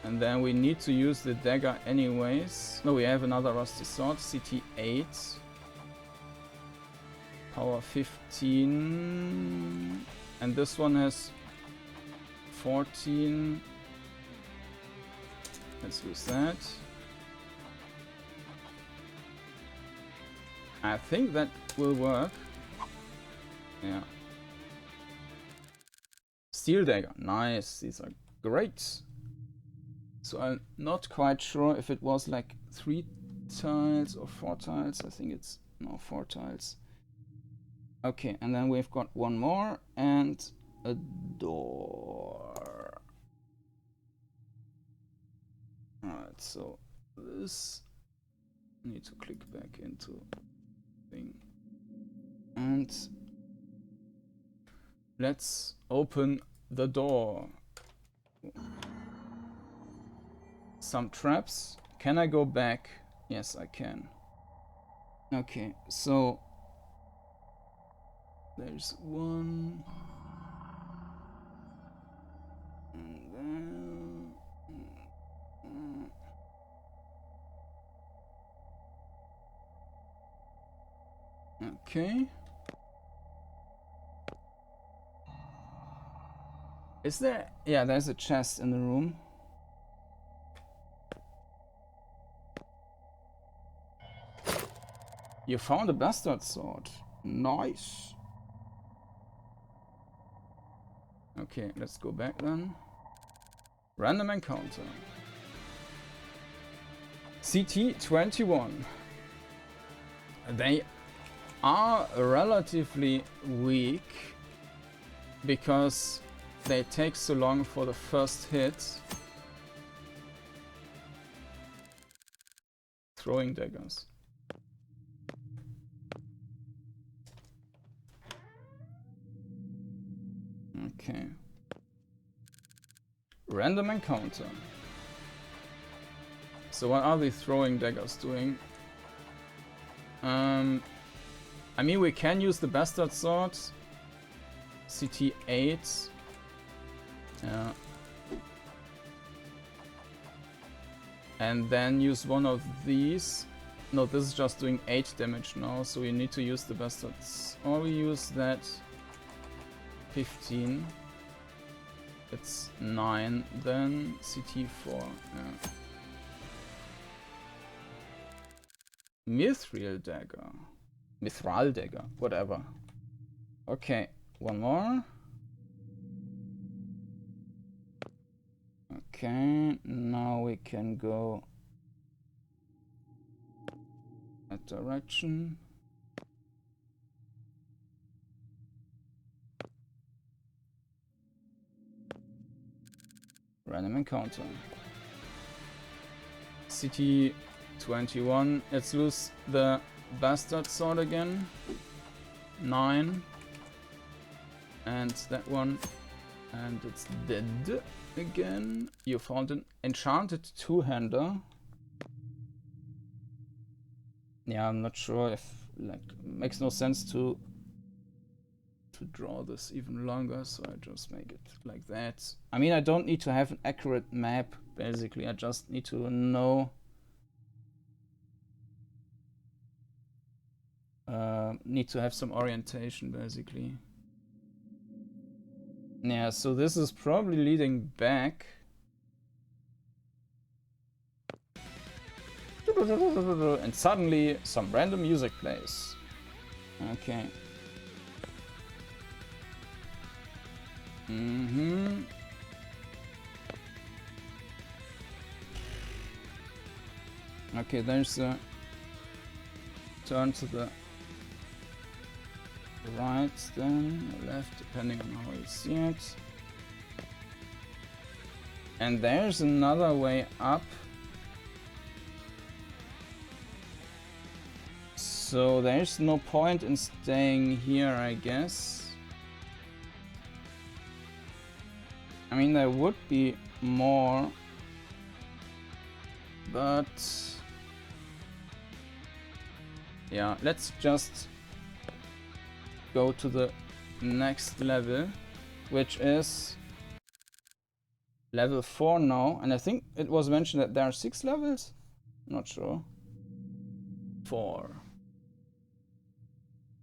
A: And then we need to use the dagger anyways. No, we have another rusty sword. CT8. Power 15. And this one has 14. Let's use that. I think that will work. Yeah. Steel dagger. Nice. These are great. So I'm not quite sure if it was like 3 tiles or 4 tiles. I think it's no 4 tiles. Okay, and then we've got one more and a door. Alright, so this I need to click back into thing. And let's open the door. Some traps. Can I go back? Yes, I can. Okay, so there's one. And then okay. Is there? Yeah, there's a chest in the room. You found a bastard sword. Nice. Okay, let's go back then. Random encounter. CT21. They are relatively weak. because they take so long for the first hit. Throwing daggers. Okay. Random encounter. So what are the throwing daggers doing? I mean, we can use the bastard sword. CT 8. Yeah. And then use one of these. No, this is just doing 8 damage now, so we need to use the bastards. Or we use that 15. It's 9, then CT 4. Yeah. Mithril dagger. Mithral dagger, whatever. Okay, one more. Okay, now we can go that direction. Random encounter. CT 21. Let's lose the bastard sword again. 9. And that one. And it's dead again. You found an enchanted two-hander. Yeah, I'm not sure if like makes no sense to draw this even longer, so I just make it like that. I mean, I don't need to have an accurate map, basically. I just need to know need to have some orientation, basically. Yeah, so this is probably leading back. And suddenly some random music plays. Okay. Okay, there's a turn to the right, then left, depending on how you see it. And there's another way up. So there's no point in staying here, I guess. I mean, there would be more, but yeah, let's just go to the next level, which is level 4 now. And I think it was mentioned that there are 6 levels. Not sure. 4.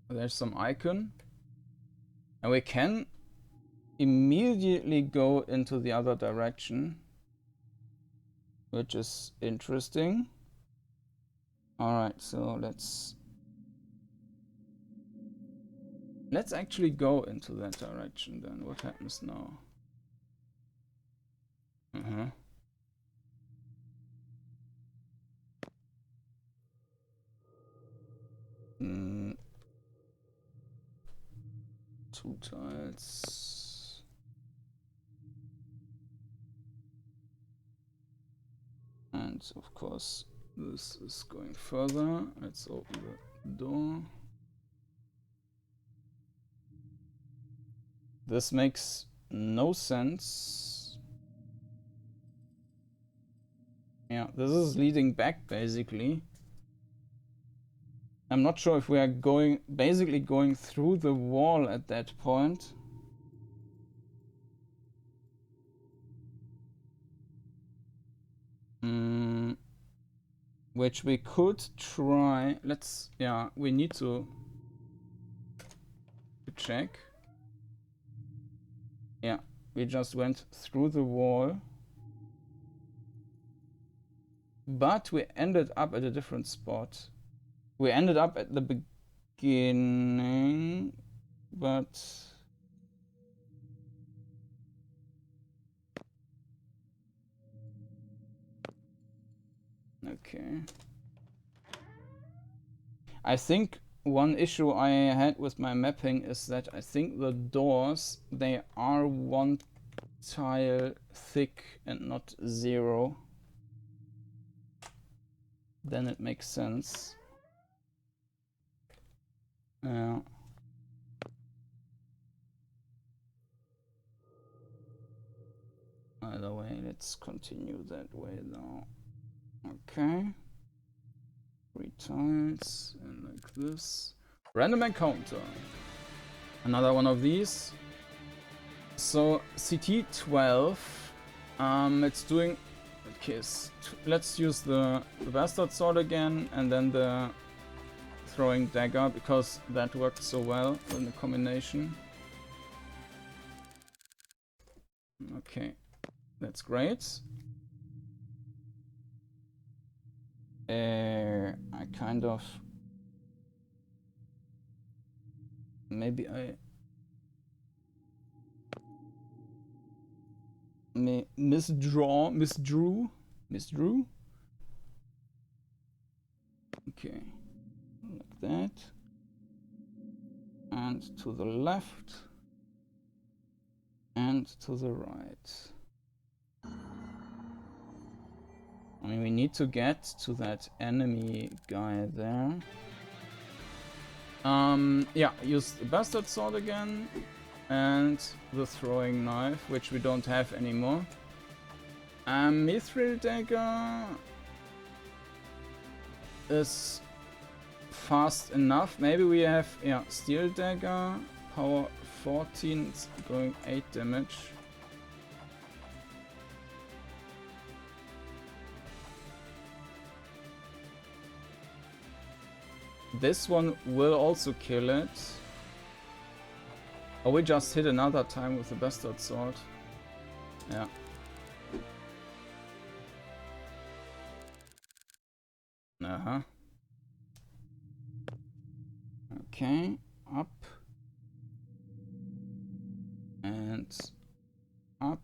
A: There's some icon. And we can immediately go into the other direction, which is interesting. Alright, so let's actually go into that direction then. What happens now? Two tiles. And of course, this is going further. Let's open the door. This makes no sense. Yeah, this is leading back basically. I'm not sure if we are basically going through the wall at that point. Which we could try. Yeah, we need to check. Yeah, we just went through the wall. But we ended up at a different spot. We ended up at the beginning, but okay. I think one issue I had with my mapping is that I think the doors, they are 1 tile thick and not 0. Then it makes sense. Yeah. Either way, let's continue that way now. Okay. 3 tiles and like this. Random encounter. Another one of these. So CT12. It's doing. Okay, let's use the bastard sword again, and then the throwing dagger, because that worked so well in the combination. Okay, that's great. I kind of... Maybe I... misdrew? Okay, like that. And to the left. And to the right. I mean, we need to get to that enemy guy there. Yeah, use the bastard sword again. And the throwing knife, which we don't have anymore. Mithril dagger is fast enough. Maybe we have, yeah, steel dagger, power 14, it's going 8 damage. This one will also kill it. Oh, we just hit another time with the bastard sword. Yeah. Uh-huh. Okay, up. And up.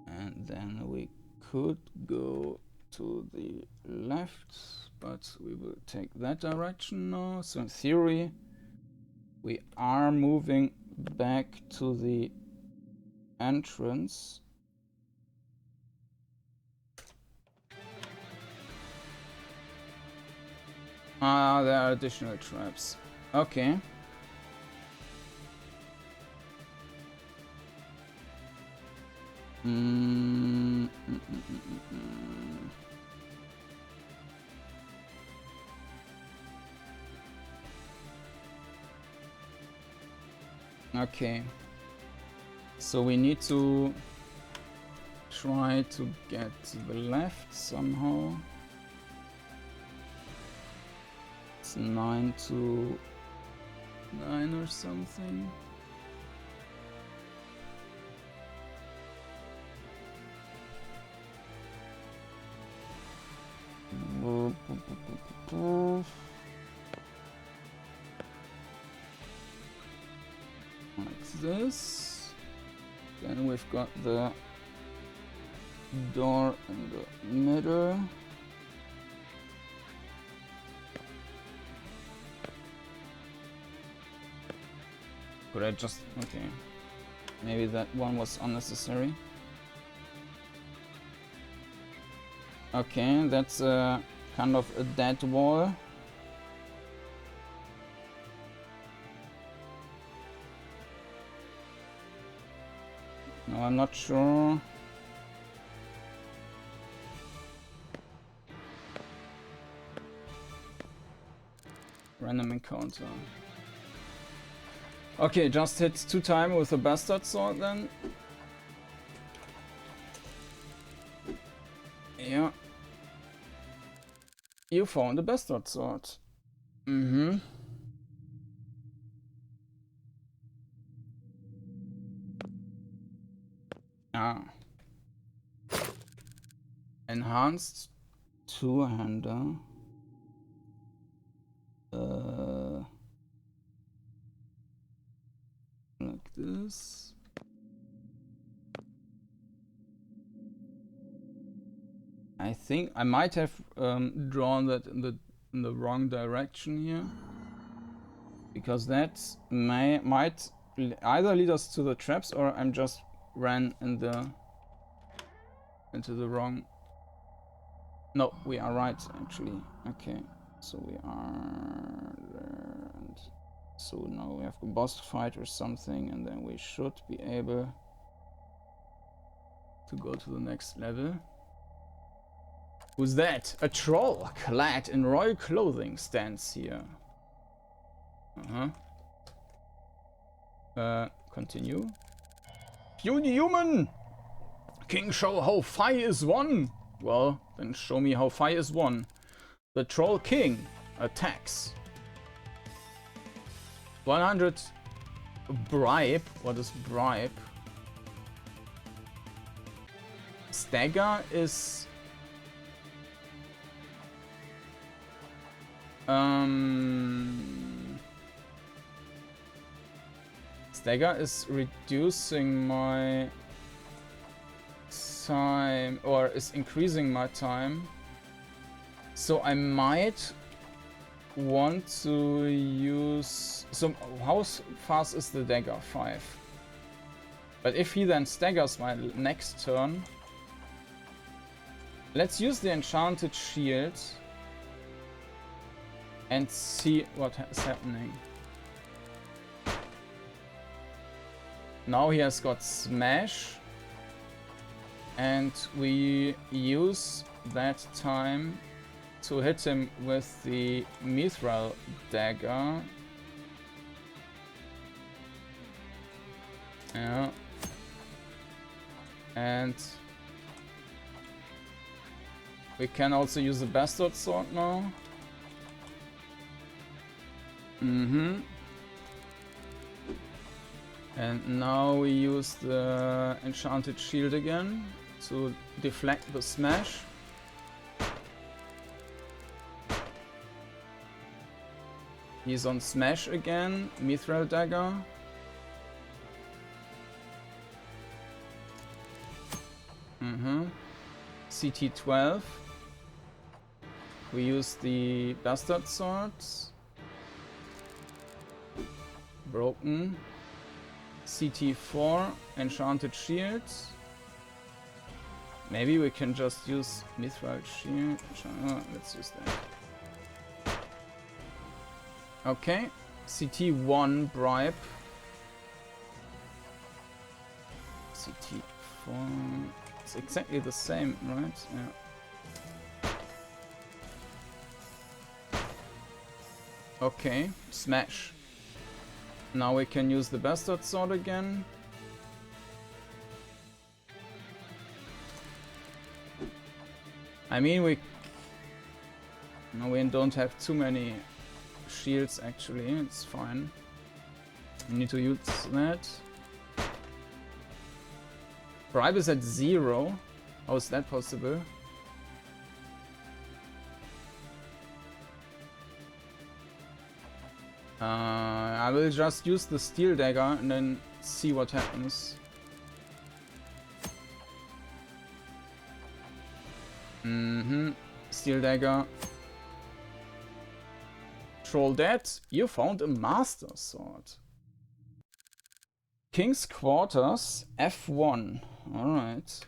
A: And then we could go to the left, but we will take that direction now. So in theory, we are moving back to the entrance. Ah, there are additional traps. Okay. Okay. So we need to try to get to the left somehow. It's 9 to 9 or something. Like this. Then we've got the door in the middle. Could I just... okay. Maybe that one was unnecessary. Okay, that's kind of a dead wall. No, I'm not sure. Random encounter. Okay, just hit 2 times with a bastard sword then. Yeah. You found a bastard sword. Mm-hmm. Ah. Enhanced two-hander. Like this. I think I might have drawn that in the wrong direction here, because that might either lead us to the traps, or I'm just ran into the wrong. No, we are right actually. Okay, so we are there, and so now we have a boss fight or something, and then we should be able to go to the next level. Who's that? A troll clad in royal clothing stands here. Continue. Puny human! King, show how Fi is won! Well, then show me how Fi is won. The troll king attacks. 100 bribe. What is bribe? Stagger is... Stagger is reducing my time, or is increasing my time. So I might want to use... So how fast is the dagger? 5. But if he then staggers my next turn... Let's use the enchanted shield and see what is happening. Now he has got smash, and we use that time to hit him with the mithril dagger. Yeah. And we can also use the bastard sword now. And now we use the enchanted shield again to deflect the smash. He's on smash again, mithril dagger. CT 12. We use the bastard swords. Broken. CT4, enchanted shields. Maybe we can just use mithril shield. Let's use that. Okay, CT1 bribe. CT4. It's exactly the same, right? Yeah. Okay, smash. Now we can use the bastard sword again. I mean, we don't have too many shields actually, it's fine. We need to use that. Bribe is at 0. How is that possible? I will just use the steel dagger and then see what happens. Steel dagger. Troll dead. You found a master sword. King's quarters, F1. Alright.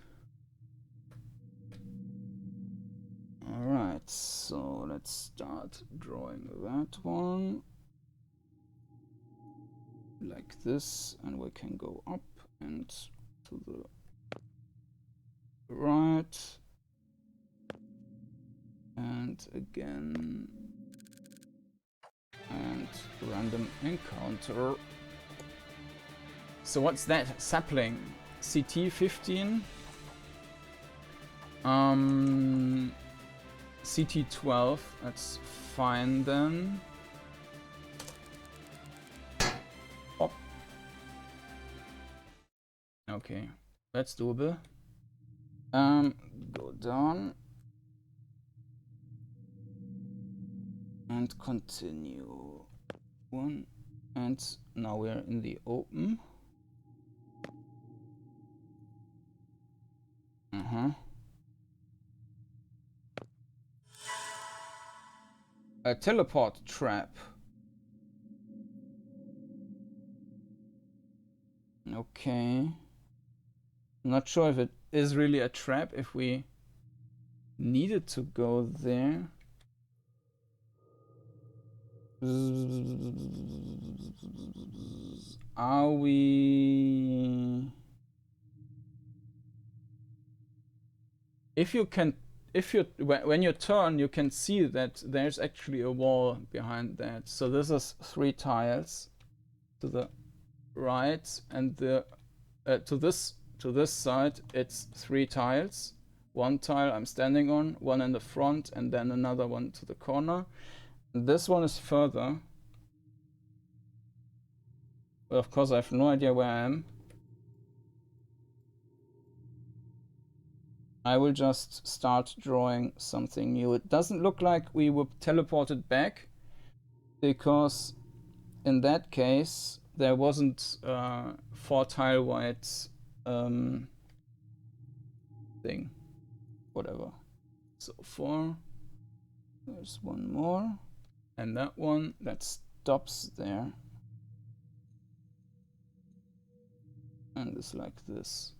A: Alright, so let's start drawing that one. Like this, and we can go up and to the right. And again. And random encounter. So what's that? Sapling. CT 15. CT 12. That's fine then. Pop. Okay, that's doable. Go down. And continue. One. And now we're in the open. A teleport trap. Okay. Not sure if it is really a trap if we needed to go there. Are we... If you can... when you turn, you can see that there's actually a wall behind that. So this is 3 tiles to the right, and the to this side it's 3 tiles. 1 tile I'm standing on, 1 in the front, and then another one to the corner. And this one is further. But of course I have no idea where I am. I will just start drawing something new. It doesn't look like we were teleported back, because in that case there wasn't 4 tile wide thing. Whatever. So 4. There's 1 more. And that one that stops there. And it's like this.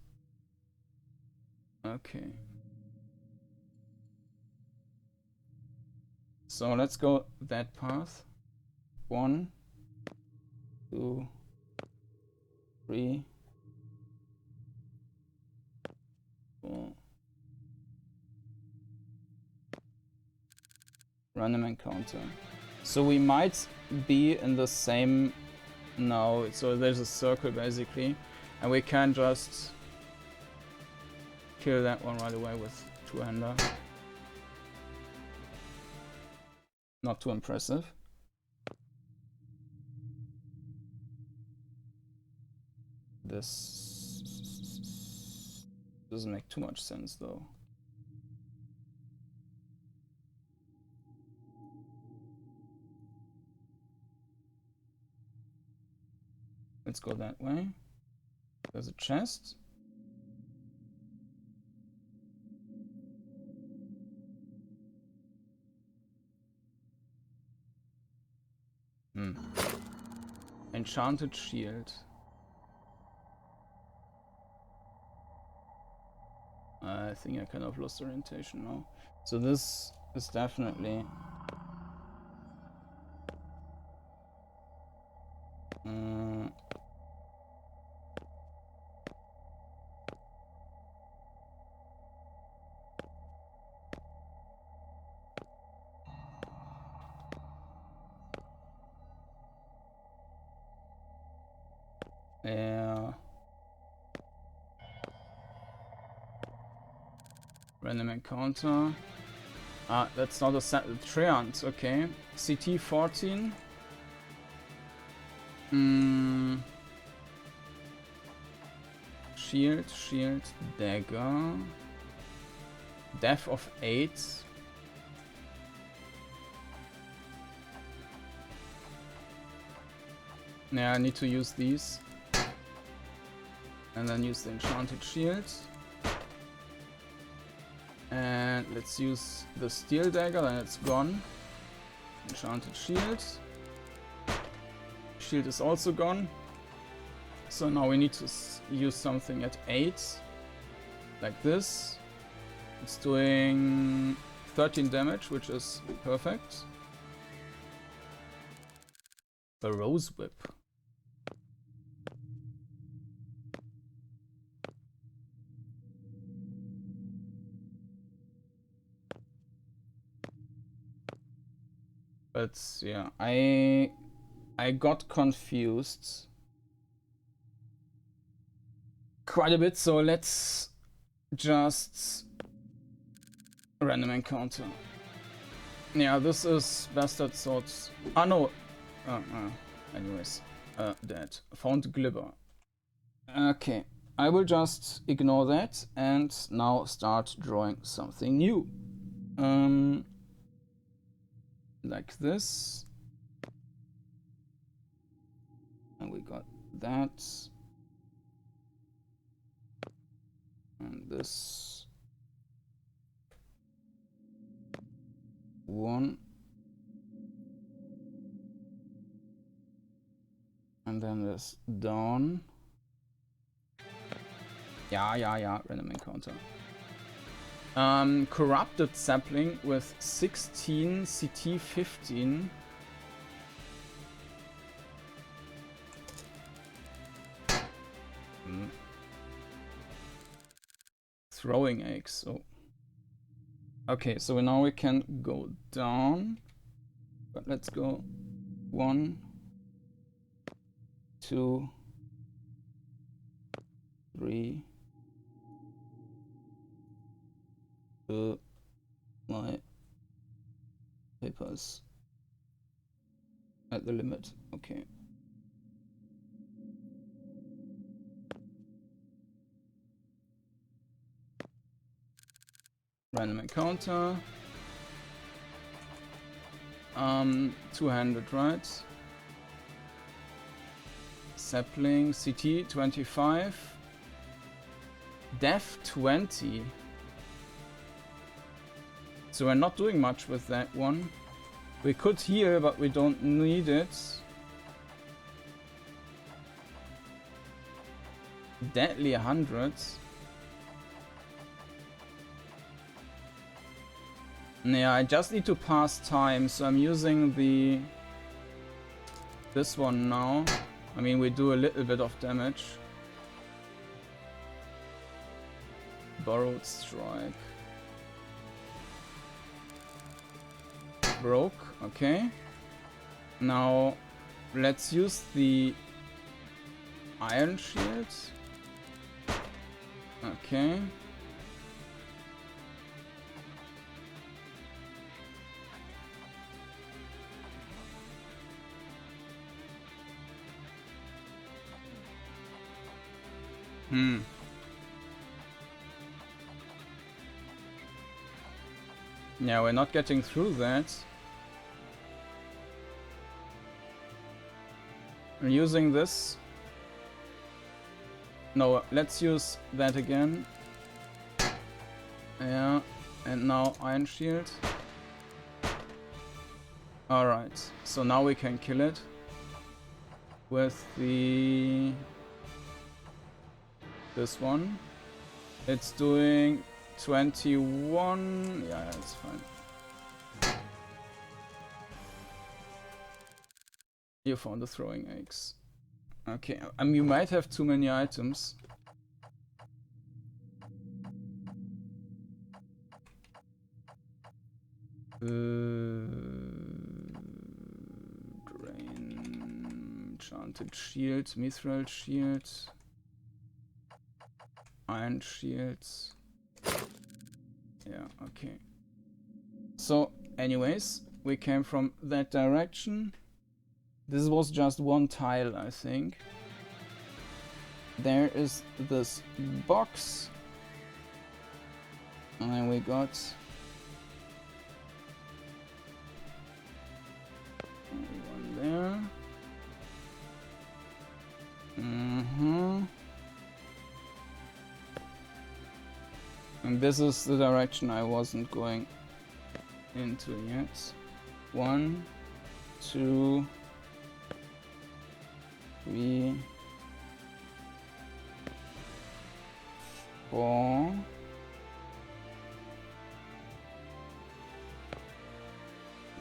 A: Okay. So let's go that path. 1, 2, 3, 4. Random encounter. So we might be in the same now. So there's a circle basically, and we can just kill that one right away with 2-hander. Not too impressive. This doesn't make too much sense though. Let's go that way. There's a chest. Enchanted shield. I think I kind of lost orientation now. So this is definitely yeah. Random encounter. Ah, that's not a Treant, okay. CT 14. Shield, dagger. Death of 8. Yeah, I need to use these. And then use the enchanted shield. And let's use the steel dagger, then it's gone. Enchanted shield. Shield is also gone. So now we need to use something at 8. Like this. It's doing 13 damage, which is perfect. The Rose Whip. But yeah, I got confused quite a bit, so let's just random encounter. Yeah, this is Bastard Swords. Ah no. Anyways, dead. Found Glibber. Okay, I will just ignore that and now start drawing something new. Like this. And we got that. And this. 1. And then there's dawn. Yeah, random encounter. Corrupted sapling with 16 CT 15. Throwing eggs. So okay, so now we can go down, but let's go 1, 2, 3. My papers at the limit. Okay. Random encounter. 200, right? Sapling, CT 25. Def 20. So we're not doing much with that one. We could heal, but we don't need it. Deadly 100. Yeah, I just need to pass time, so I'm using this one now. I mean, we do a little bit of damage. Borrowed strike. Broke, okay. Now let's use the iron shield. Okay. Yeah, we're not getting through that. We're using this. No, let's use that again. Yeah, and now iron shield. Alright, so now we can kill it with this one. It's doing 21. Yeah, it's fine. You found the throwing eggs. Okay, I mean, you might have too many items. Drain, enchanted shield, mithril shield, iron shields. Yeah, okay. So, anyways, we came from that direction. This was just one tile, I think. There is this box. And then we got one there. And this is the direction I wasn't going into yet. 1, 2, 3, 4.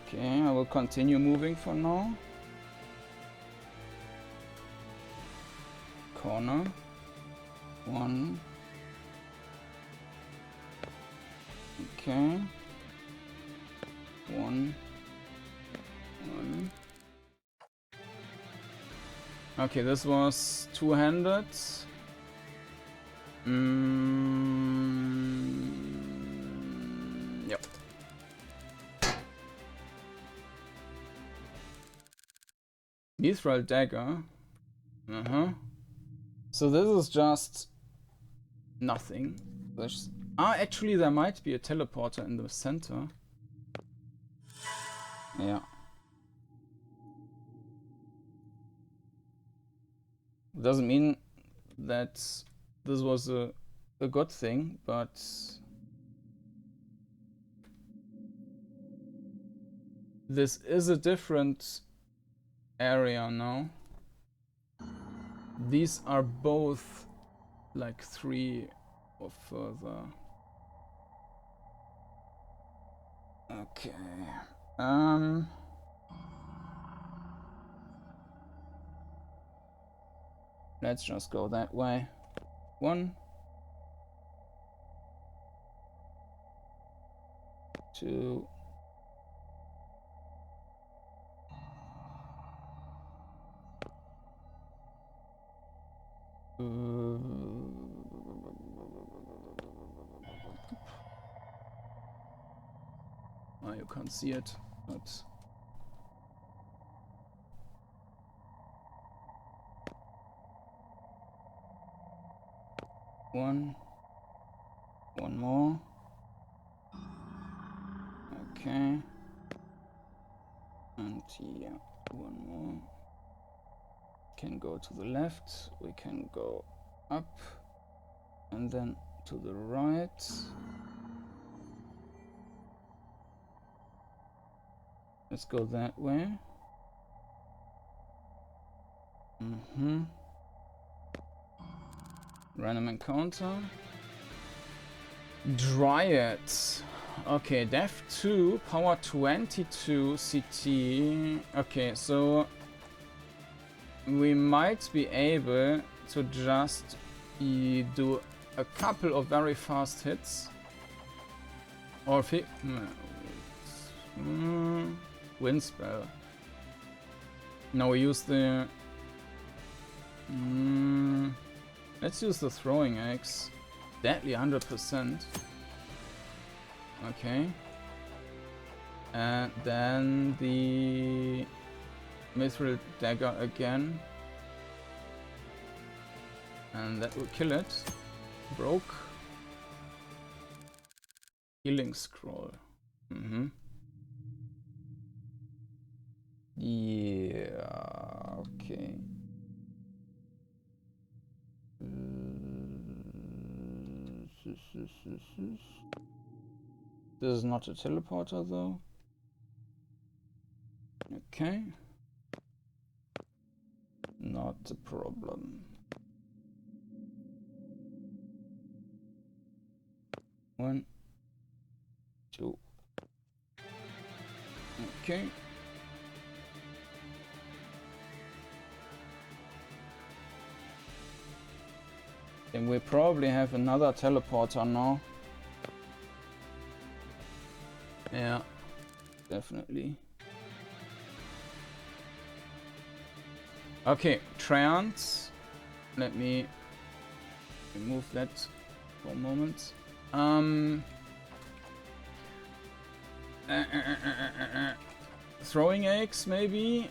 A: Okay, I will continue moving for now. Corner. 1. Okay. 1. Okay, this was 200. Yep. Mithril dagger. So this is just nothing. Actually, there might be a teleporter in the center. Yeah. Doesn't mean that this was a good thing, but this is a different area now. These are both like 3 or further. Okay. Let's just go that way. 1, 2. Oh, you can't see it, but one more. Okay. And yeah, 1 more. Can go to the left, we can go up, and then to the right. Let's go that way. Random encounter. Dryad. Okay, Def 2, power 22 CT. Okay, so we might be able to just do a couple of very fast hits. Or wind spell. Now we use the... let's use the throwing axe. Deadly 100%. Okay. And then the mithril dagger again. And that will kill it. Broke. Healing scroll. Yeah, okay. This is not a teleporter though. Okay. Not a problem. 1, 2. Okay. Then we probably have another teleporter now. Yeah, definitely. Okay, trance. Let me remove that for a moment. Throwing axe, maybe.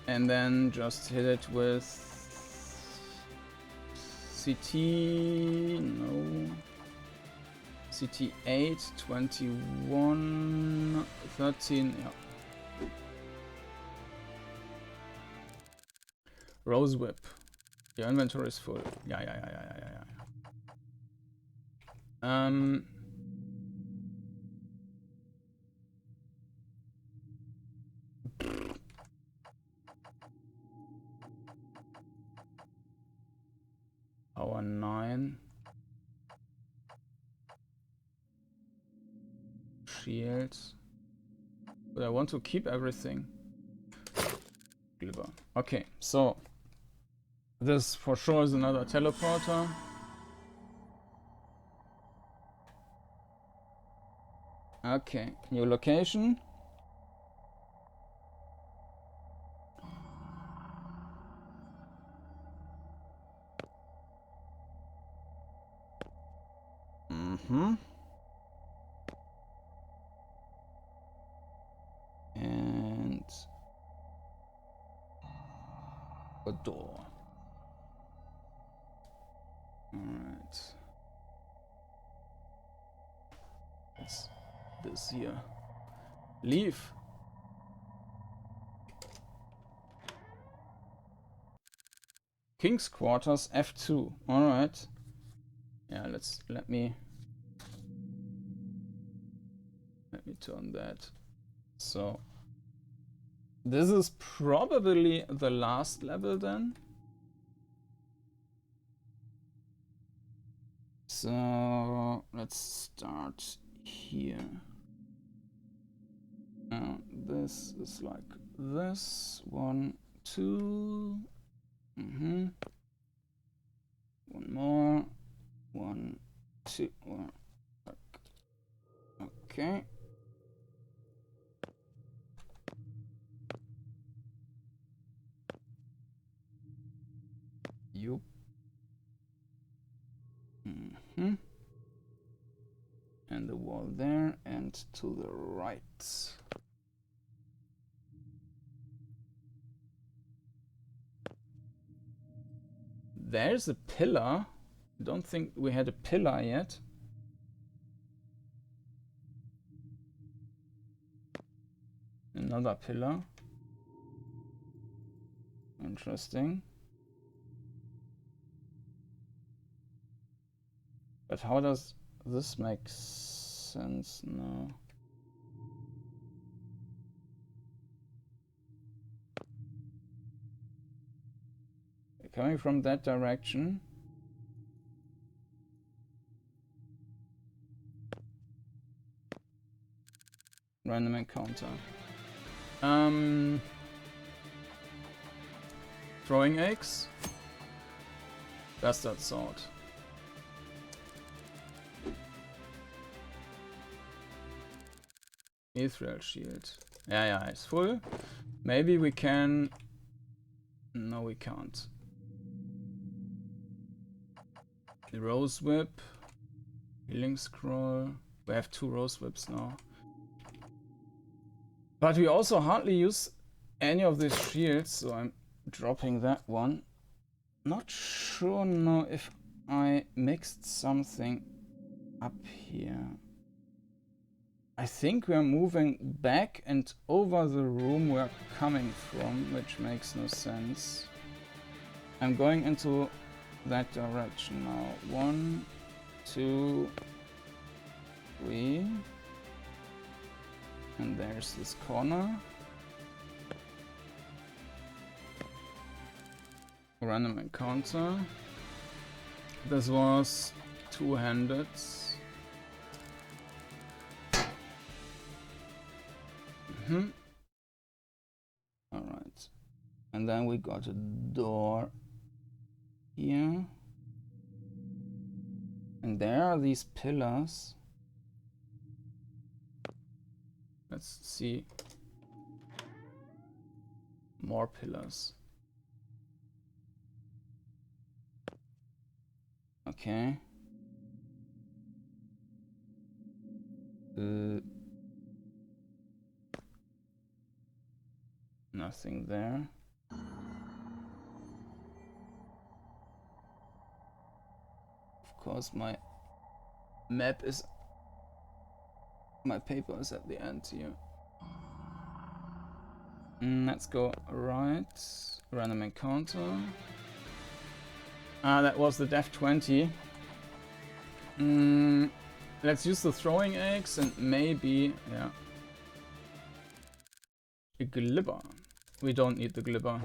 A: And then just hit it with CT. No. CT 8, 21, 13. Yeah. Rose whip. Your inventory is full. Yeah. Power 9. Shields. But I want to keep everything. Glimmer. Okay, so this for sure is another teleporter. Okay, new location. And a door. Alright. What's this here? Leave. King's quarters F2. Alright. Yeah, let me turn that. So This is probably the last level then. So let's start here. This is like this. 1, 2. One more. 1, 2. Okay. Yup. And the wall there, and to the right. There's a pillar. I don't think we had a pillar yet. Another pillar. Interesting. But how does this make sense now? Coming from that direction. Random encounter. Throwing eggs. Bastard sword. Mithril shield. Yeah, it's full. Maybe we can... No, we can't. The rose whip. Healing scroll. We have 2 rose whips now. But we also hardly use any of these shields, so I'm dropping that one. Not sure now if I mixed something up here. I think we're moving back and over the room we're coming from, which makes no sense. I'm going into that direction now. 1, 2, 3. And there's this corner. Random encounter. This was 2-handed. Alright. And then we got a door here. And there are these pillars. Let's see. More pillars. Okay. Nothing there. Of course, my map is... My paper is at the end here. Let's go right. Random encounter. That was the Def 20. Let's use the throwing eggs and maybe, yeah. A glibber. We don't need the glibber.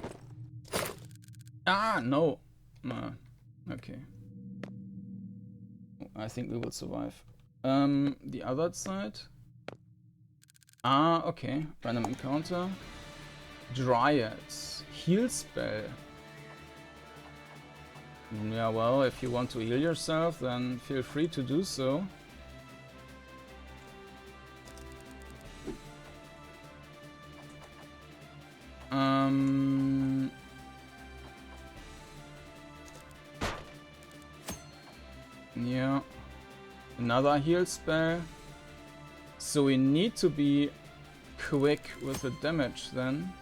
A: No. Okay. I think we will survive. The other side. Okay. Random encounter. Dryads. Heal spell. Yeah, well, if you want to heal yourself, then feel free to do so. Yeah. Another heal spell. So we need to be quick with the damage then.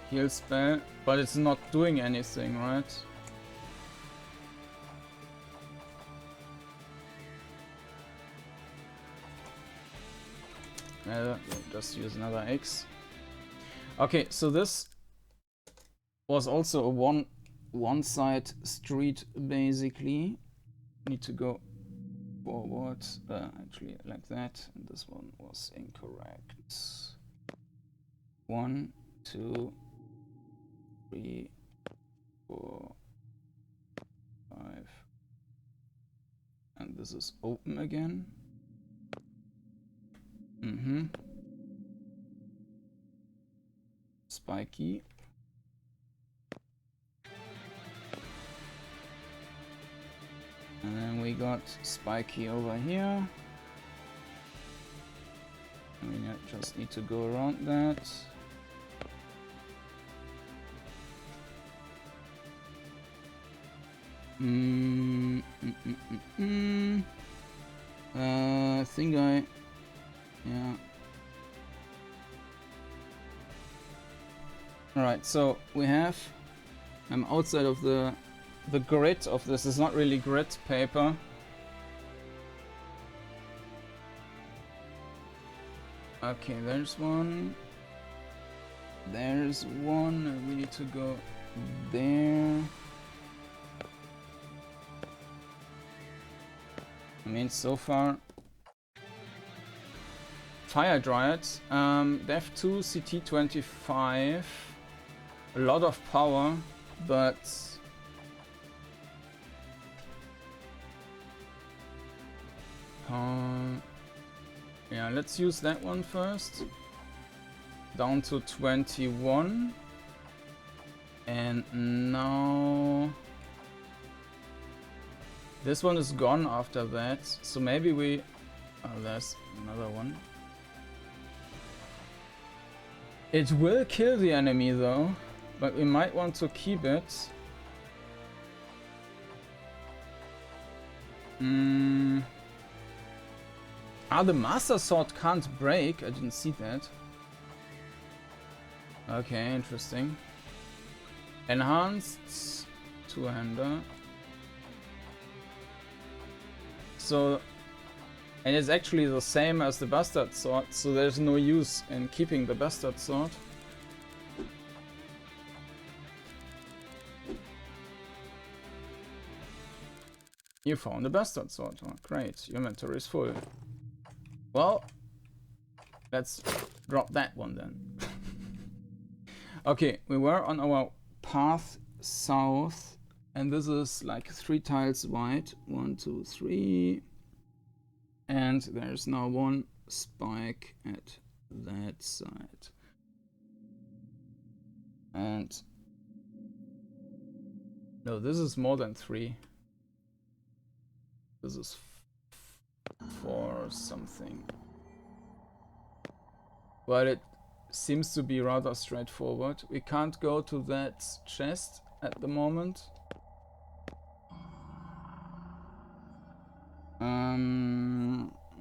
A: Heal spell, but it's not doing anything, right? Just use another X. Okay, so this was also a one side street basically. Need to go forward, actually like that, and this one was incorrect. 1, 2, 3, 4, 5, and this is open again. Spiky. And then we got Spiky over here. And we just need to go around that. I think yeah. Alright, so we have, I'm outside of the grid of this. It's not really grid paper. Okay, there's one. There's one, and we need to go there. I mean, so far, Fire Dryad, Dev 2 CT25, a lot of power, but yeah, let's use that one first. Down to 21, and now this one is gone after that, so maybe we... Oh, there's another one. It will kill the enemy though, but we might want to keep it. Ah, the Master Sword can't break. I didn't see that. Okay, interesting. Enhanced two-hander. So, and it's actually the same as the Bastard Sword, so there's no use in keeping the Bastard Sword. You found a Bastard Sword. Oh, great, your inventory is full. Well, let's drop that one then. Okay, we were on our path south, and this is like 3 tiles wide. 1, 2, 3. And there's now one spike at that side. And no, this is more than 3. This is 4 something. Well, it seems to be rather straightforward. We can't go to that chest at the moment.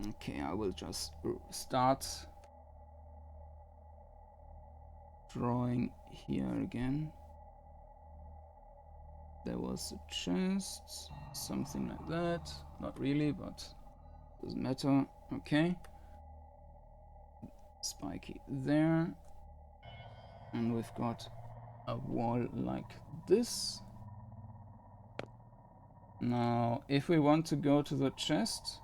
A: Okay, I will just start drawing here again. There was a chest, something like that. Not really, but doesn't matter. Okay. Spiky there. And we've got a wall like this. Now, if we want to go to the chest,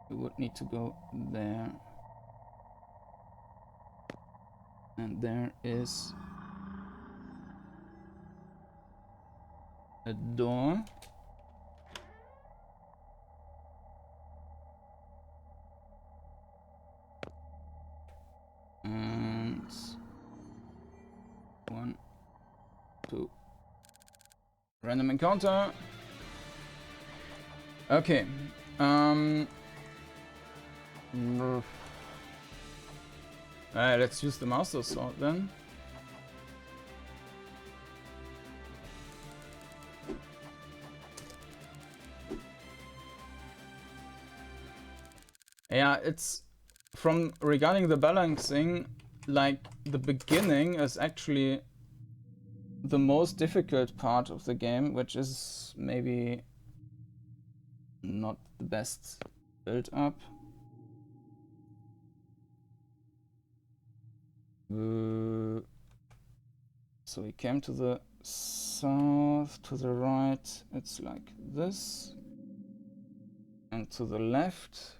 A: we would need to go there. And there is a door. And 1, 2. Random encounter. Okay. Let's use the Master Sword then. Yeah, it's from regarding the balancing, like the beginning is actually the most difficult part of the game, which is maybe not the best build up. So we came to the south, to the right, it's like this. And to the left,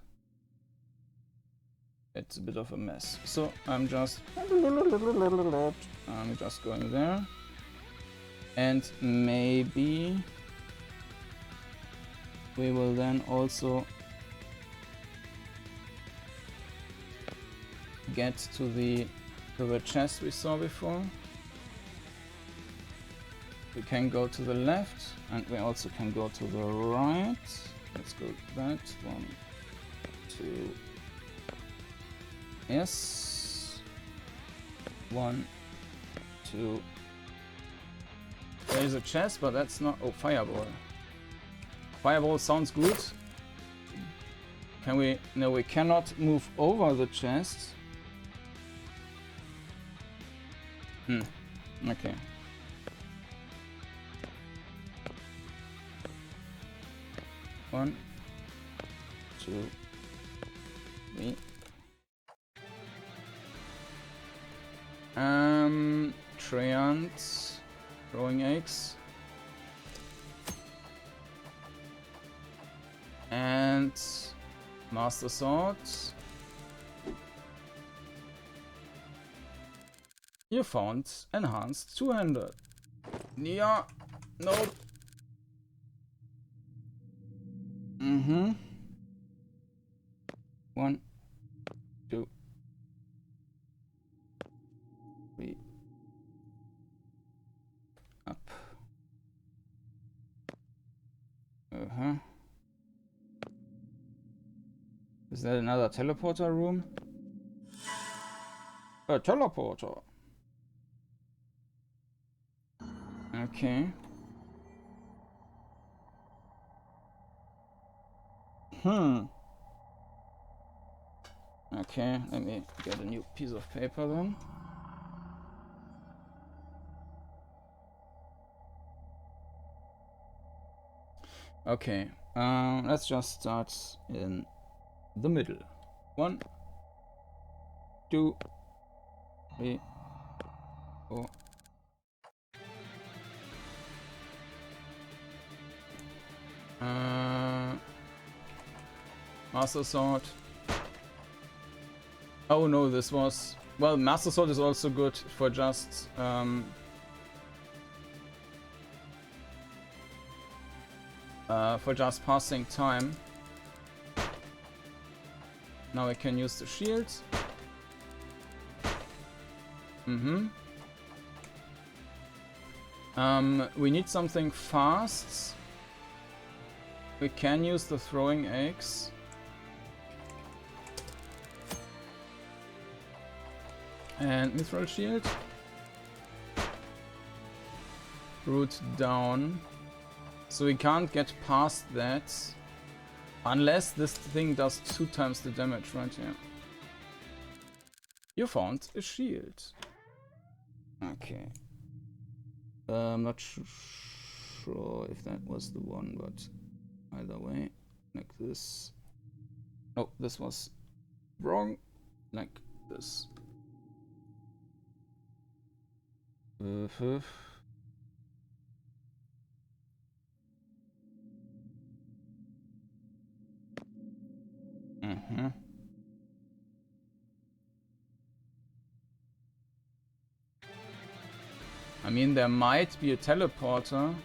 A: it's a bit of a mess. So I'm just going there. And maybe we will then also get to the chest we saw before. We can go to the left and we also can go to the right. Let's go that 1, 2. Yes. 1, 2. There is a chest, but that's not. Oh, fireball. Fireball sounds good. Can we? No, we cannot move over the chest. Okay. One, 2, 3. Treant, throwing eggs. And Master Sword. You found enhanced 200. Yeah, nope. 1, 2, 3. Up. Is that another teleporter room? A teleporter. Okay. Okay, let me get a new piece of paper then. Okay, let's just start in the middle. 1, 2, 3, 4. Master Sword. Oh no, this was... Well, Master Sword is also good for just... for just passing time. Now we can use the shield. We need something fast. We can use the throwing eggs. And mithril shield. Root down. So we can't get past that. Unless this thing does 2 times the damage, right? Yeah. You found a shield. Okay. I'm not sure if that was the one, but either way, like this. Oh, this was wrong. Like this. I mean, there might be a teleporter,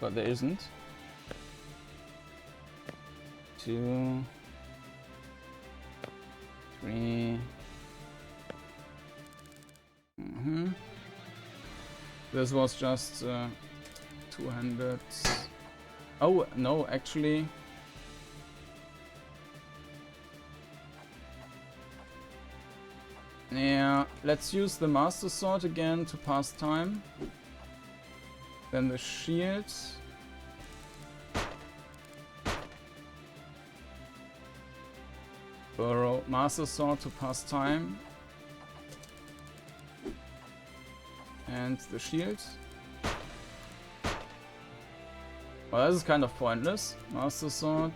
A: but there isn't. 2, 3. This was just 200. Oh, no, actually. Yeah, let's use the Master Sword again to pass time. Then the shield. Borrow Master Sword to pass time. And the shield. Well, this is kind of pointless. Master Sword.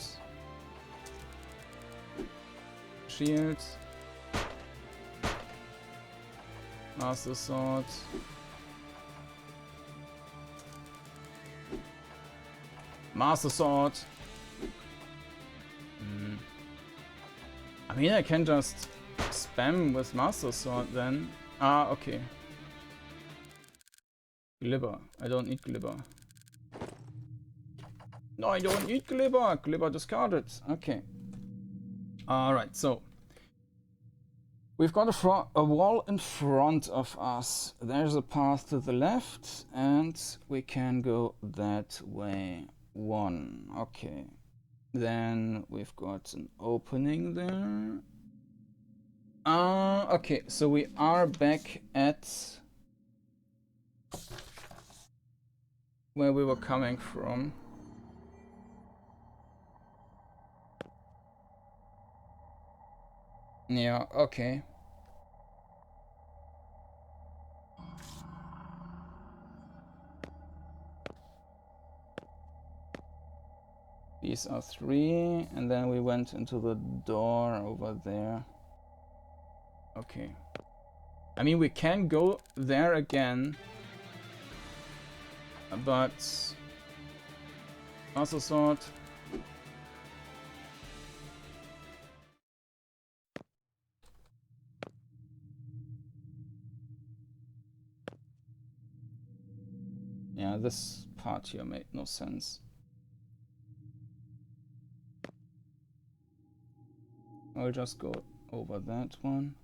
A: Shield. Master Sword. Master Sword. I mean, I can just spam with Master Sword then. Ah, okay. Glibber. I don't need Glibber. No, I don't need Glibber. Glibber discarded. Okay. Alright, so. We've got a wall in front of us. There's a path to the left, and we can go that way. 1. Okay. Then we've got an opening there. Okay, so we are back at where we were coming from. Yeah, okay. These are 3, and then we went into the door over there. Okay. I mean, we can go there again, but Master Sword. Yeah, this part here made no sense. I'll just go over that one.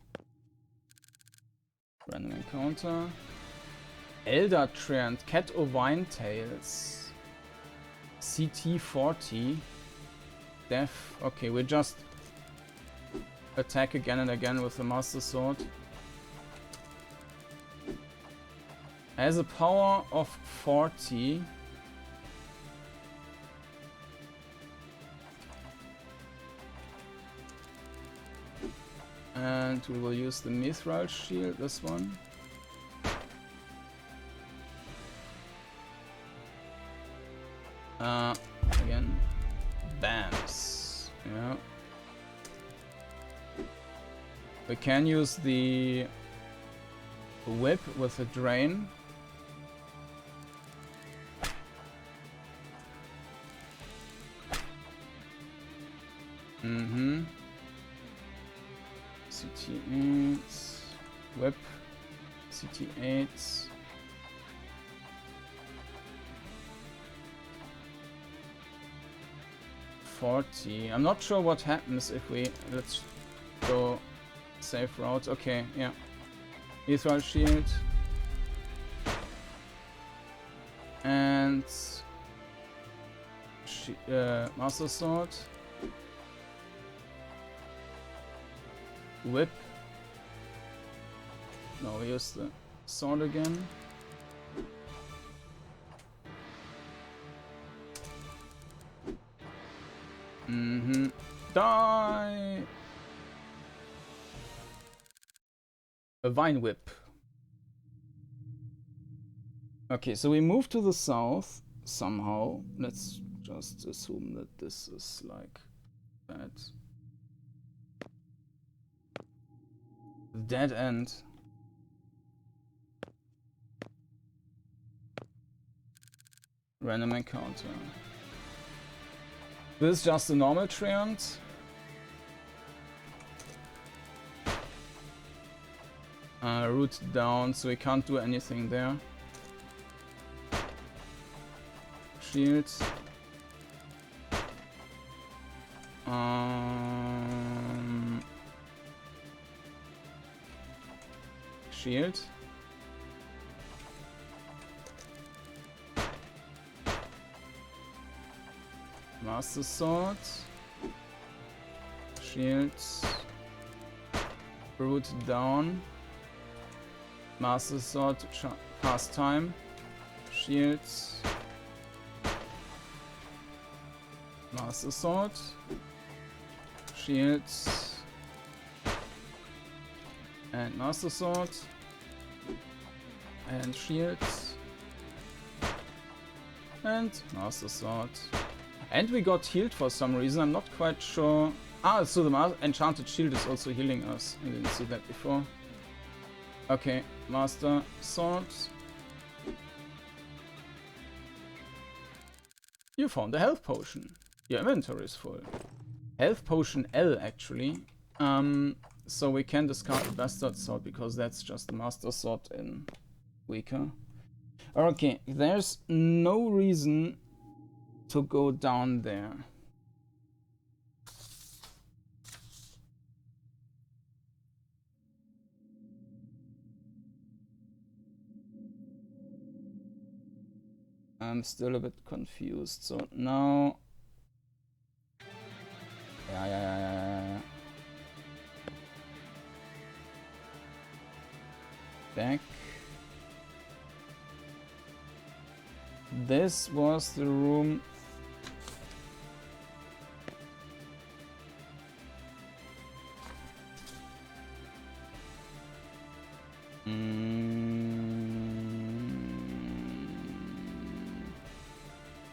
A: Random encounter. Elder Trend, Cat o' Vinetails. CT40. Death. Okay, we just attack again and again with the Master Sword. Has a power of 40. And we will use the Mithril Shield, this one. Again, BAMs. Yeah. We can use the whip with a drain. CT8, whip, CT8. I'm not sure what happens if we, let's go safe route. Okay, yeah. Mithril Shield. And Master Sword. Whip. No, we use the sword again. Die! A Vine Whip. Okay, so we move to the south somehow. Let's just assume that this is like that. Dead end. Random encounter. This is just a normal treant. Root down, so we can't do anything there. Shield. Shield. Master Sword. Shield. Root down. Master Sword. Pass time. Shield. Master Sword. Shield. And Master Sword. And Shield. And Master Sword. And we got healed for some reason, I'm not quite sure. Ah, so the Enchanted Shield is also healing us. I didn't see that before. Okay, Master Sword. You found a health potion. Your inventory is full. Health potion L, actually. So we can discard the bastard sword because that's just the master sword in weaker. Okay, there's no reason to go down there. I'm still a bit confused. So now... Yeah. Back. This was the room.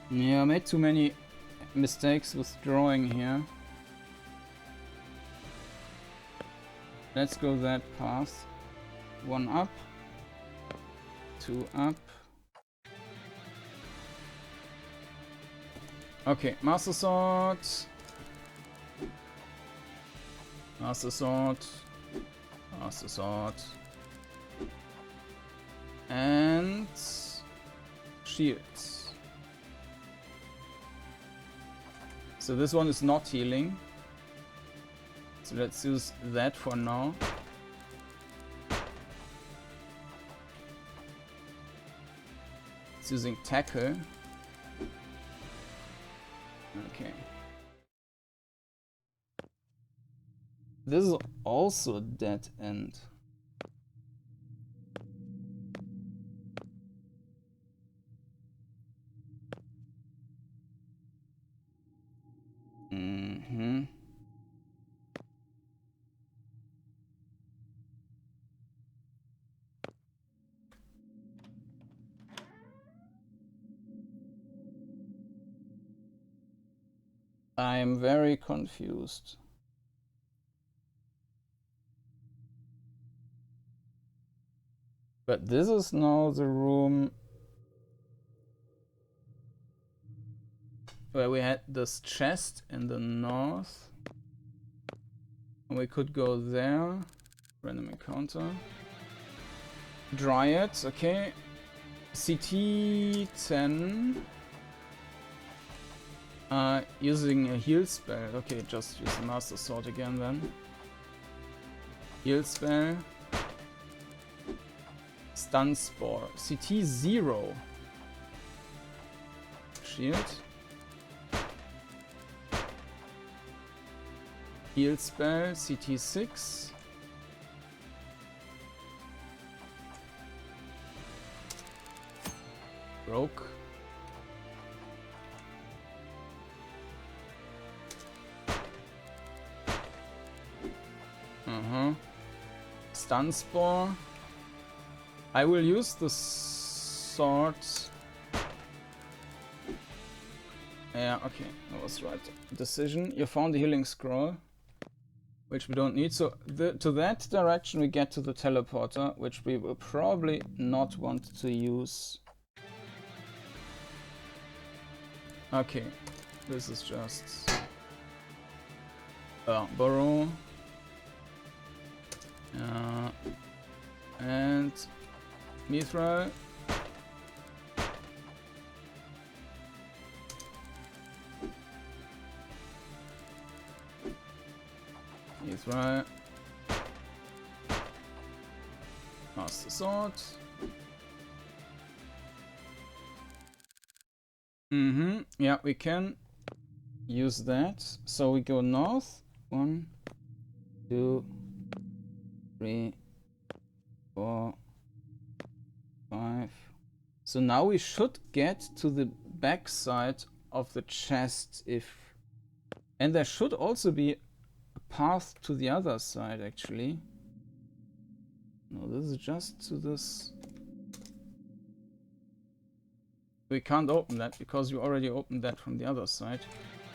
A: Yeah, I made too many mistakes with drawing here. Let's go that path. 1 up, 2 up. Okay, Master Sword. Master Sword. Master Sword. And shields. So this one is not healing. So let's use that for now. It's using tackle. Okay. This is also dead end. I'm very confused. But this is now the room where we had this chest in the north. And we could go there. Random encounter. Dryad, okay. CT 10. Using a heal spell. Okay, just use the Master Sword again then. Heal spell. Stun Spore. CT 0. Shield. Heal spell. CT 6. Broke. Stun Spore. I will use the sword. Yeah, okay, that was right decision. You found the healing scroll, which we don't need. So to that direction we get to the teleporter, which we will probably not want to use. Okay, this is just borrow. And Mithril. Mithril. Master Sword. Yeah, we can use that. So we go north. 1, 2, 3, 4, 5. So now we should get to the back side of the chest and there should also be a path to the other side actually. No, this is just to this. We can't open that because you already opened that from the other side.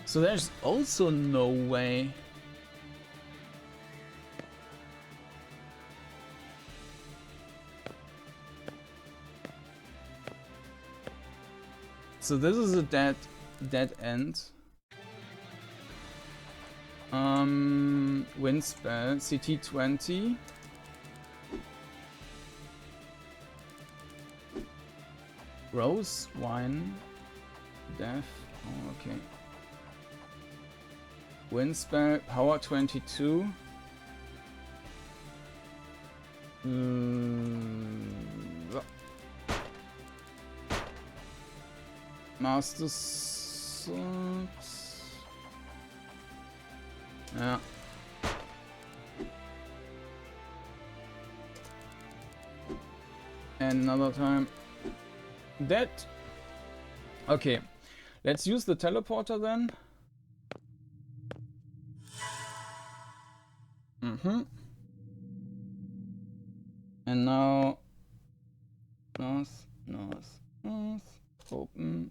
A: So there's also no way. So this is a dead dead end. Wind spell, CT 20. Rose, wine, death. Oh, okay. Wind spell, power 22. Master Sword. Yeah. And another time. Dead. Okay. Let's use the teleporter then. And now north, north, north, open.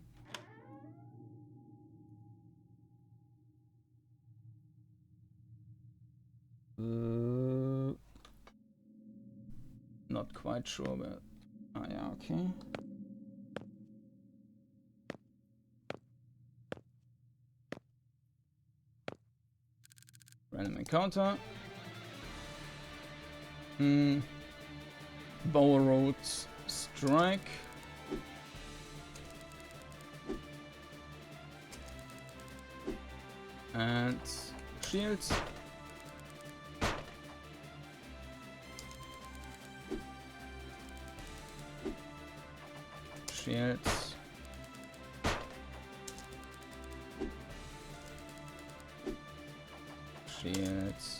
A: Not quite sure, but yeah, okay. Random encounter. Borrowed strike. And shields. Shields. Shields.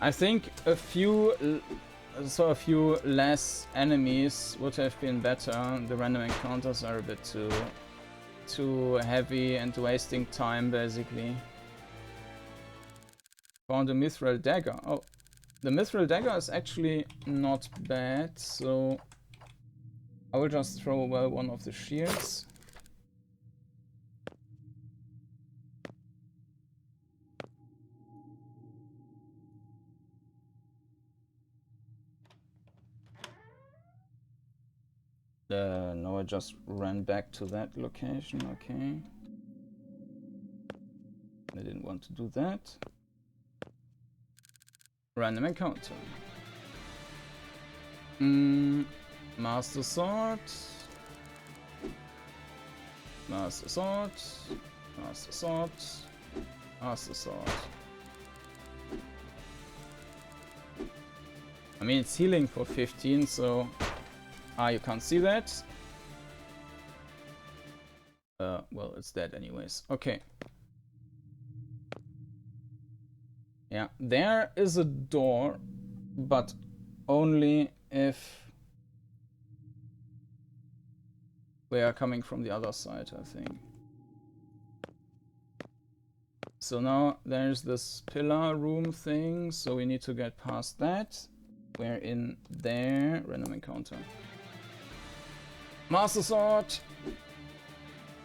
A: I think a few less enemies would have been better. The random encounters are a bit too heavy and wasting time, basically. Found a mithril dagger. Oh, the mithril dagger is actually not bad, so I will just throw away one of the shields. No, I just ran back to that location, okay. I didn't want to do that. Random encounter. Master Sword. Master Sword. Master Sword. Master Sword. I mean, it's healing for 15, so... you can't see that. Well, it's dead anyways. Okay. Yeah, there is a door, but only if we are coming from the other side, I think. So now there's this pillar room thing, so we need to get past that. We're in there. Random encounter. Master Sword.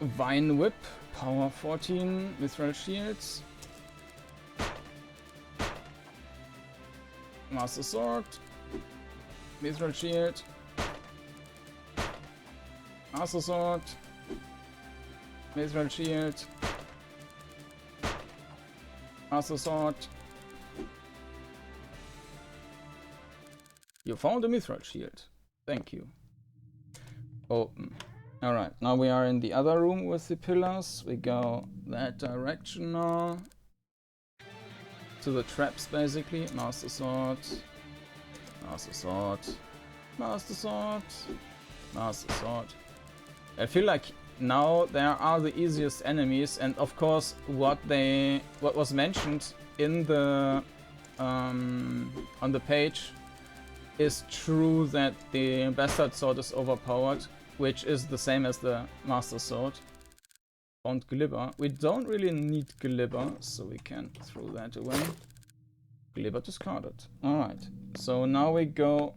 A: Vine Whip. Power 14. Mithril Shields. Master Sword. Mithril Shield. Master Sword. Mithril Shield. Master Sword. You found a Mithril Shield. Thank you. Open. Alright, now we are in the other room with the pillars. We go that direction now. To the traps, basically. Master Sword. Master Sword. Master Sword. Master Sword. I feel like now there are the easiest enemies, and of course what was mentioned in the on the page is true, that the Bastard Sword is overpowered, which is the same as the Master Sword. Found Glibber. We don't really need Glibber, so we can throw that away. Glibber discarded. Alright, so now we go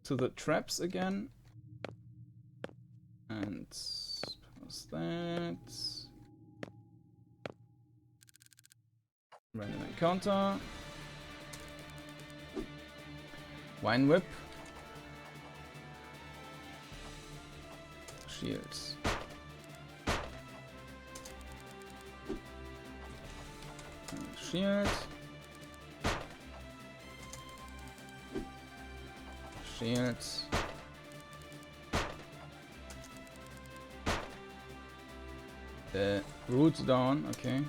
A: to the traps again. And past that. Random encounter. Vine Whip. Shields. Shield. Shield. Root down, okay.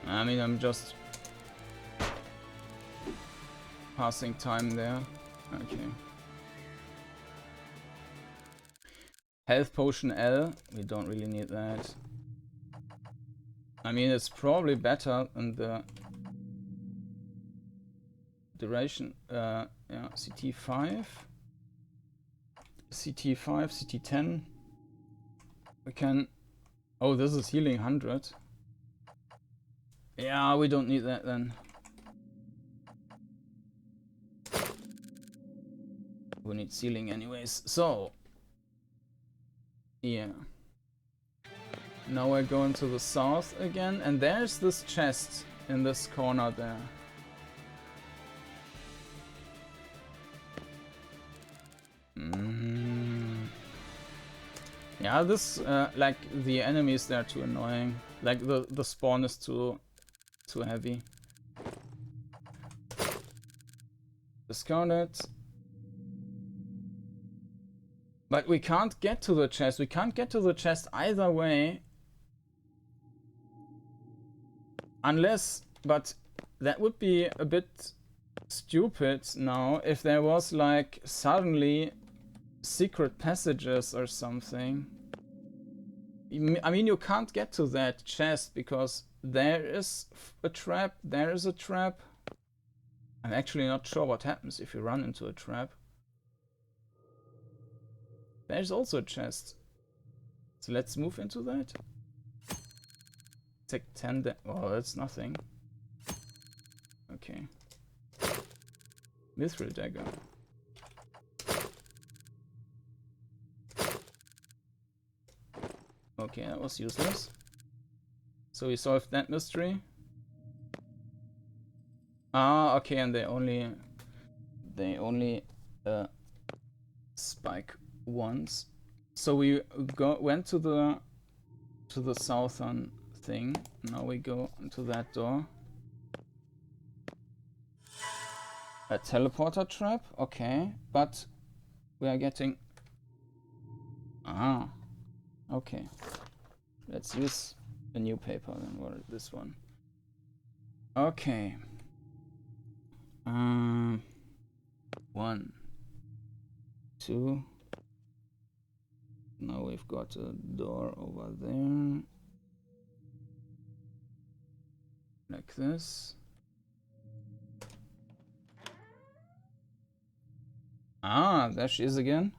A: I mean, I'm just passing time there. Okay. Health potion L. We don't really need that. I mean, it's probably better than the duration. Yeah, CT5. CT5, CT10. We can... Oh, this is healing 100. Yeah, we don't need that then. We need sealing anyways. So, yeah. Now we're going to the south again, and there's this chest in this corner there. Yeah, this like the enemies there are too annoying. Like the spawn is too heavy. Discard it. But we can't get to the chest. We can't get to the chest either way. Unless, but that would be a bit stupid now if there was like suddenly secret passages or something. I mean, you can't get to that chest because there is a trap, there is a trap. I'm actually not sure what happens if you run into a trap. There's also a chest. So let's move into that. Take 10 oh, that's nothing. Okay. Mithril dagger. Okay, that was useless. So we solved that mystery. Ah, okay, and they only spike once. So we went to the southern thing. Now we go into that door. A teleporter trap, okay, but we are getting... Ah, okay. Let's use a new paper then, or this one. Okay. 1, 2. Now we've got a door over there. Like this. Ah, there she is again.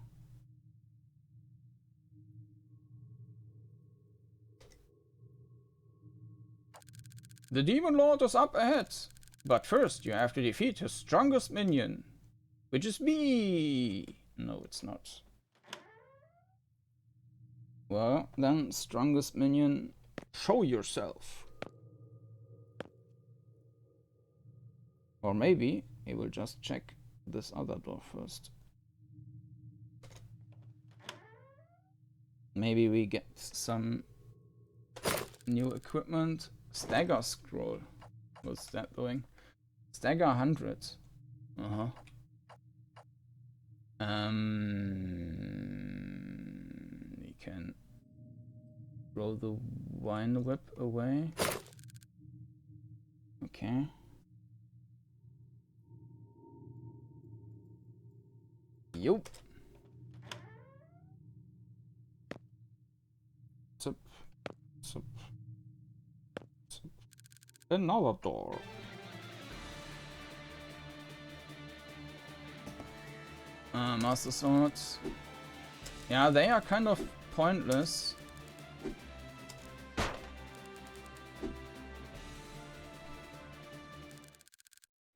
A: The Demon Lord is up ahead. But first, you have to defeat his strongest minion. Which is me. No, it's not. Well, then, strongest minion, show yourself. Or maybe he will just check this other door first. Maybe we get some new equipment. Stagger scroll. What's that doing? Stagger 100. Uh-huh. We can roll the wine whip away. Okay. Yup. Zip. Zip. Zip. Another door. Master Swords. Yeah, they are kind of pointless.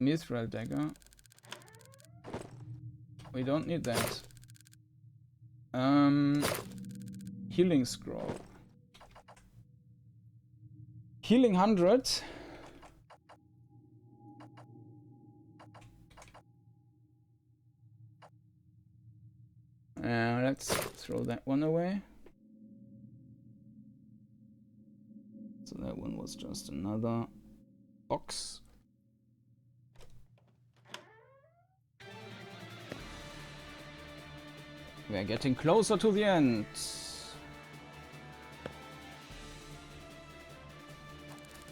A: Mithril dagger. We don't need that. Healing scroll. Healing 100. let's throw that one away. So that one was just another box. We're getting closer to the end.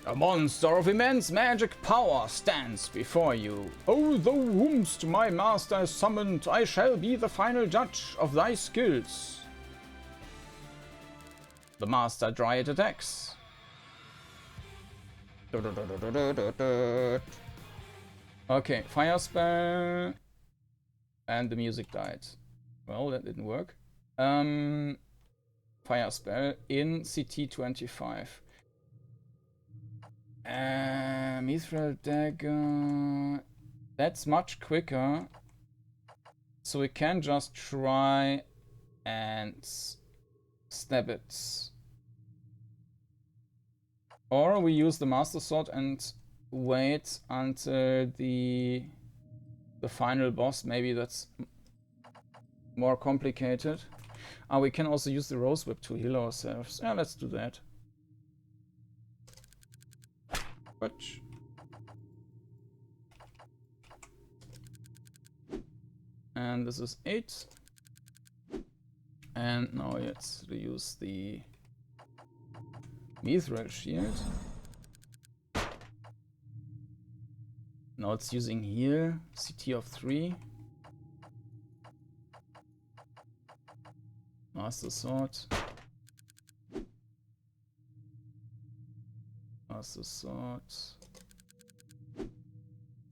A: A monster of immense magic power stands before you. Although whomst my master is summoned, I shall be the final judge of thy skills. The master dryad attacks. Okay, fire spell. And the music died. Well, that didn't work. Fire spell in CT 25. Mithril dagger. That's much quicker. So we can just try and stab it. Or we use the master sword and wait until the final boss. Maybe that's more complicated. We can also use the rose whip to heal ourselves. Yeah, let's do that. And this is 8. And now let's use the mithril shield. Now it's using here, CT of 3. Master sword. Master sword.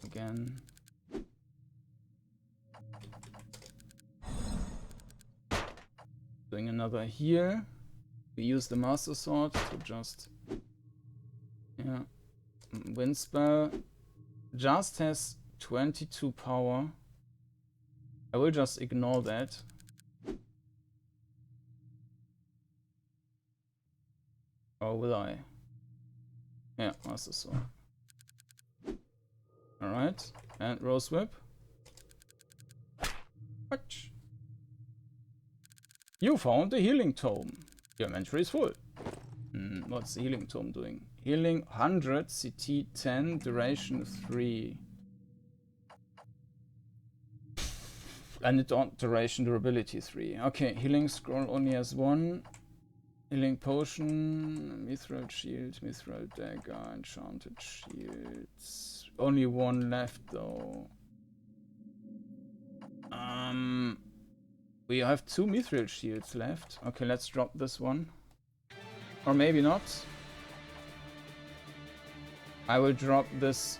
A: Again. Doing another here. We use the master sword to just, yeah, wind spell. Just has 22 power. I will just ignore that. Or will I? Yeah, master sword. Alright, and rose whip. What? You found the healing tome. Your inventory is full. What's the healing tome doing? Healing 100, CT 10, duration 3. And it on duration, durability 3. Okay, healing scroll only has 1. Healing potion, mithril shield, mithril dagger, enchanted shields. Only 1 left though. We have 2 mithril shields left. Okay, let's drop this one. Or maybe not. I will drop this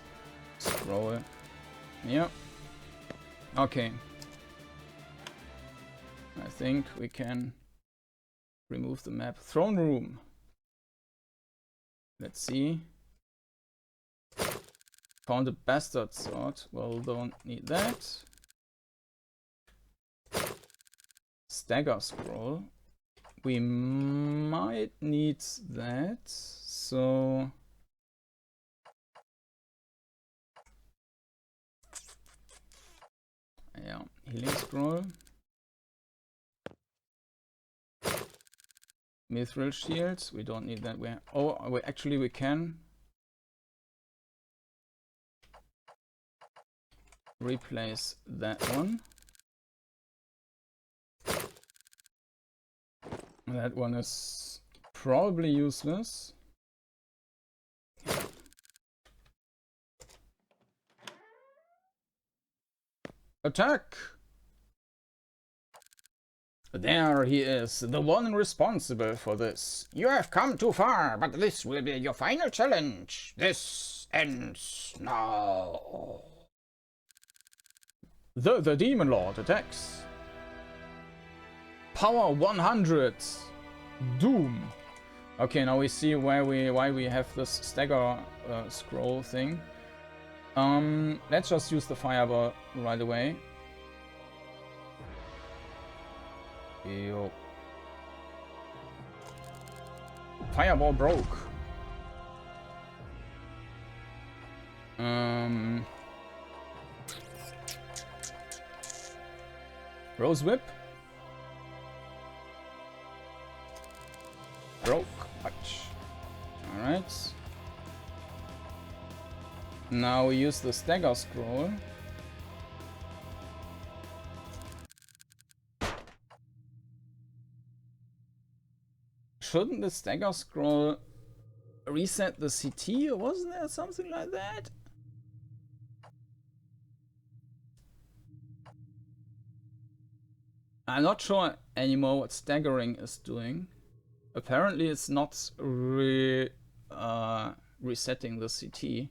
A: scroll. Yeah. Okay. I think we can remove the map. Throne room. Let's see. Found a bastard sword. Well, don't need that. Stagger scroll. We might need that. So yeah, healing scroll. Mithril shields. We don't need that. Actually we can replace that one. That one is probably useless. Attack! There he is, the one responsible for this. You have come too far, but this will be your final challenge. This ends now. The Demon Lord attacks. Power 100. Doom. Okay, now we see why we have this stagger scroll thing. Let's just use the fireball right away. Yo. Fireball broke. Rose whip. Now we use the stagger scroll. Shouldn't the stagger scroll reset the CT, or wasn't there something like that? I'm not sure anymore what staggering is doing. Apparently it's not resetting the CT.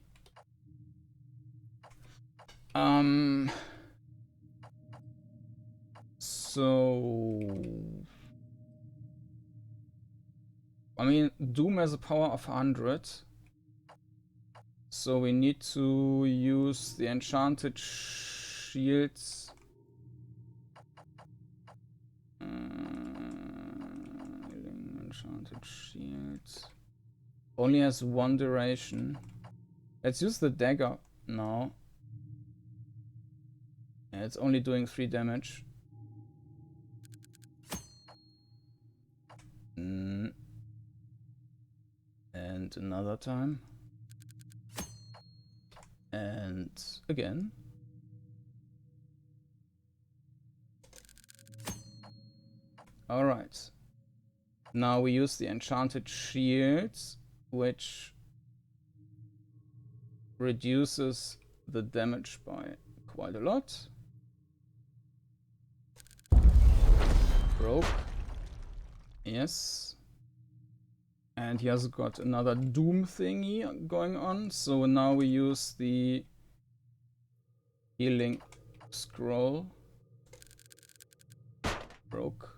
A: So I mean, Doom has a power of 100. So we need to use the enchanted shields. Enchanted shields. Only has 1 duration. Let's use the dagger now. Yeah, it's only doing 3 damage. And another time. And again. Alright. Now we use the enchanted shields, which reduces the damage by quite a lot. Broke. Yes. And he has got another Doom thingy going on. So now we use the healing scroll. Broke.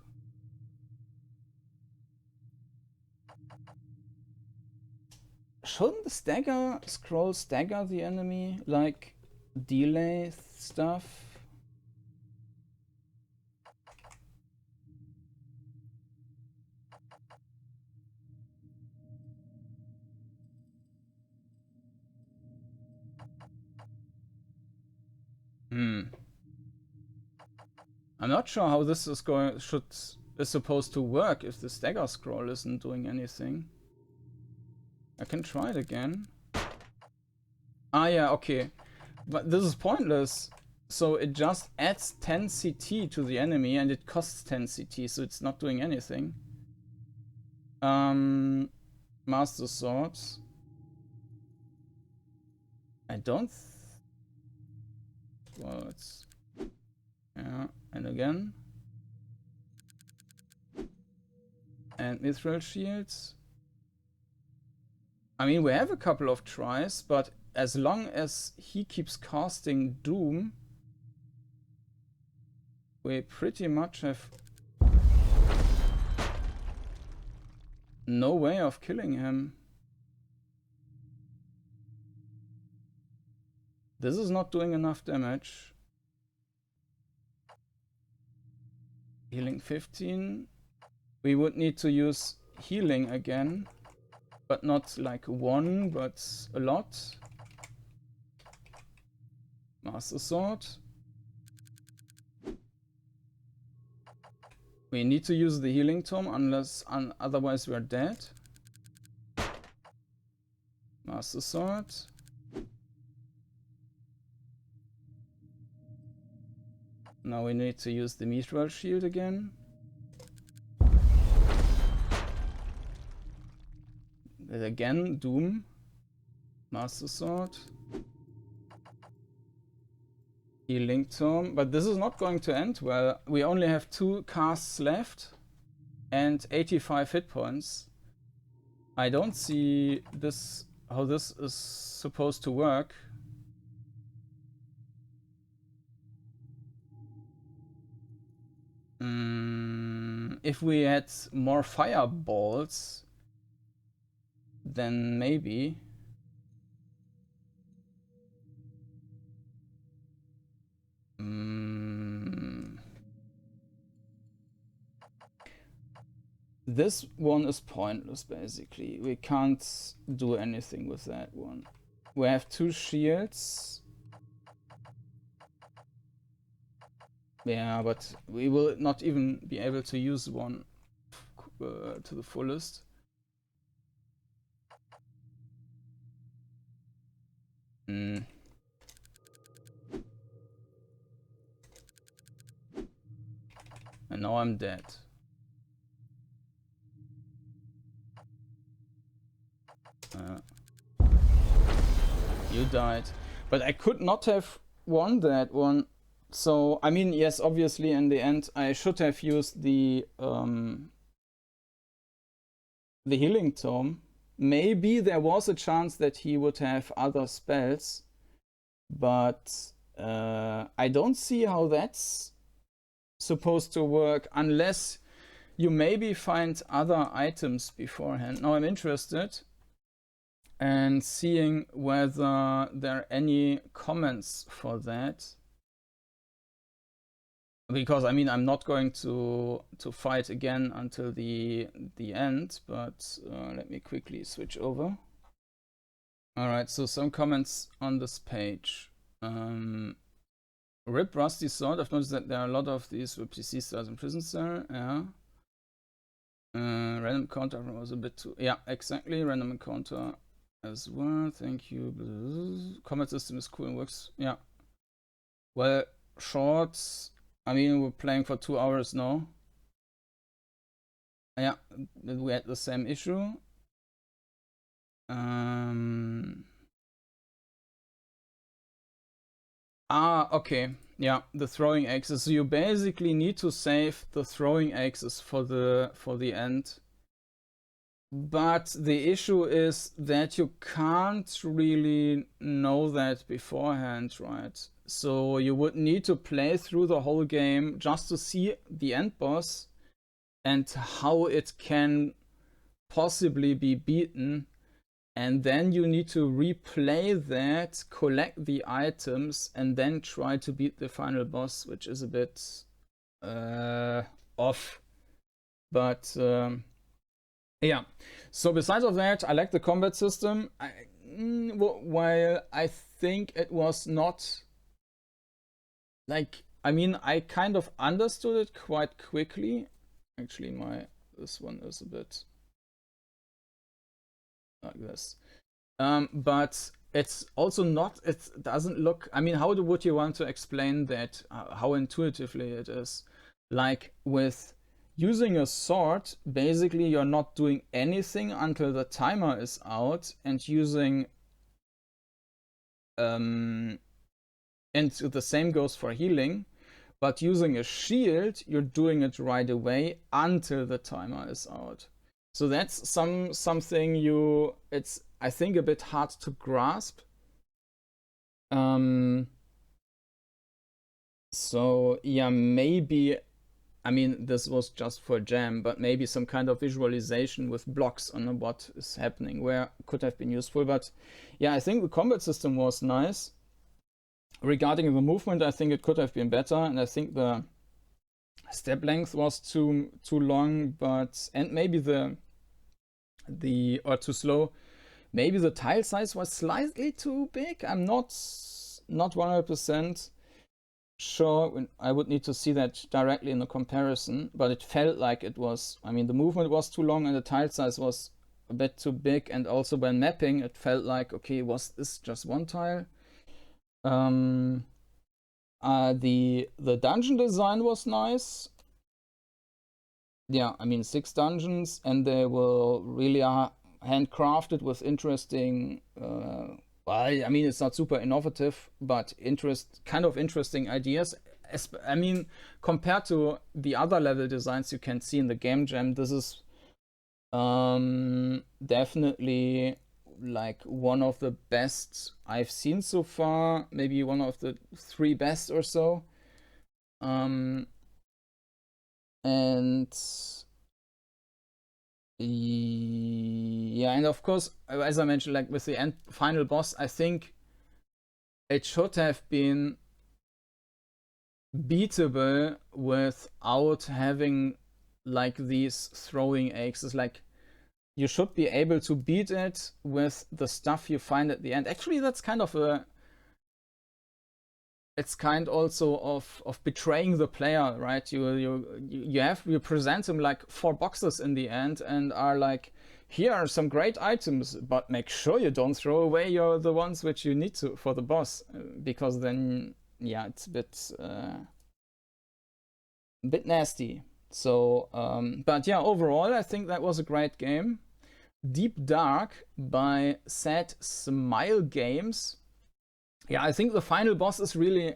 A: Shouldn't the stagger scroll stagger the enemy? Like delay stuff? I'm not sure how this is supposed to work if the stagger scroll isn't doing anything. I can try it again. Ah yeah, okay. But this is pointless. So it just adds 10 CT to the enemy and it costs 10 CT, so it's not doing anything. Master Swords. I don't... Well, it's... Yeah, and again. And Mithril Shields. I mean, we have a couple of tries, but as long as he keeps casting Doom, we pretty much have no way of killing him. This is not doing enough damage. Healing 15. We would need to use healing again, but not like 1, but a lot. Master Sword. We need to use the healing tome otherwise we're dead. Master Sword. Now we need to use the Mithril Shield again. And again, Doom. Master Sword. Healing Tome. But this is not going to end well. We only have 2 casts left and 85 hit points. I don't see this how this is supposed to work. If we had more fireballs, then maybe. This one is pointless, basically. We can't do anything with that one. We have 2 shields. Yeah, but we will not even be able to use one to the fullest. And now I'm dead. You died. But I could not have won that one. So, I mean, yes, obviously in the end I should have used the healing tome. Maybe there was a chance that he would have other spells, but I don't see how that's supposed to work unless you maybe find other items beforehand. Now I'm interested and seeing whether there are any comments for that. Because I mean, I'm not going to fight again until the end, but let me quickly switch over. All right, so some comments on this page. Rip Rusty Sword. I've noticed that there are a lot of these with PC styles in Prison Cell. Yeah. Random encounter was a bit too. Yeah, exactly. Random encounter as well. Thank you. Combat system is cool and works. Yeah. Well, shorts. I mean, we're playing for 2 hours now. Yeah, we had the same issue. Okay. Yeah, the throwing axes. So you basically need to save the throwing axes for the end. But the issue is that you can't really know that beforehand, right? So you would need to play through the whole game just to see the end boss and how it can possibly be beaten. And then you need to replay that, collect the items, and then try to beat the final boss, which is a bit off. But yeah. So besides of that, I like the combat system. While I think it was not like, I mean, I kind of understood it quite quickly. Actually, this one is a bit like this. But it's also not, it doesn't look, I mean, how would you want to explain that, how intuitively it is? Like with using a sword, basically you're not doing anything until the timer is out, and using and the same goes for healing, but using a shield, you're doing it right away until the timer is out. So that's something it's I think a bit hard to grasp. So yeah, maybe, I mean, this was just for jam, but maybe some kind of visualization with blocks on what is happening where could have been useful. But yeah, I think the combat system was nice. Regarding the movement, I think it could have been better, and I think the step length was too long, but and maybe or too slow. Maybe the tile size was slightly too big. I'm not 100% sure. I would need to see that directly in the comparison, but it felt like it was. I mean, the movement was too long and the tile size was a bit too big, and also when mapping, it felt like, okay, was this just one tile? The dungeon design was nice. Yeah, I mean, 6 dungeons, and they will really handcrafted with interesting. Well, I mean, it's not super innovative, but kind of interesting ideas. I mean, compared to the other level designs you can see in the GameJam, this is definitely like one of the best I've seen so far. Maybe one of the 3 best or so. And yeah, and of course, as I mentioned, like with the final boss, I think it should have been beatable without having like these throwing axes. Like, you should be able to beat it with the stuff you find at the end. Actually, that's kind of it's kind also of betraying the player, right? You present him like 4 boxes in the end and are like, here are some great items, but make sure you don't throw away the ones which you need to for the boss, because then, yeah, it's a bit nasty. So, but yeah, overall, I think that was a great game. Deep Dark by SadSmileGames. Yeah, I think the final boss is really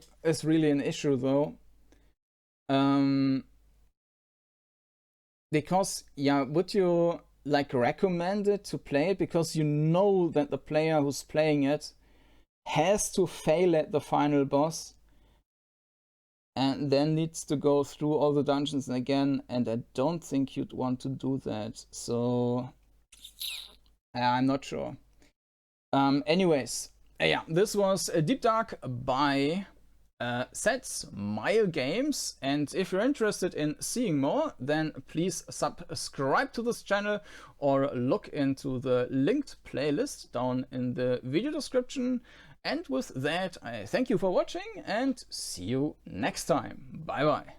A: an issue though. Because, yeah, would you like recommend it to play it? Because you know that the player who's playing it has to fail at the final boss and then needs to go through all the dungeons again, and I don't think you'd want to do that. So I'm not sure. Anyways, yeah, this was Deep Dark by SadSmileGames, and if you're interested in seeing more, then please subscribe to this channel or look into the linked playlist down in the video description. And with that, I thank you for watching and see you next time. Bye bye.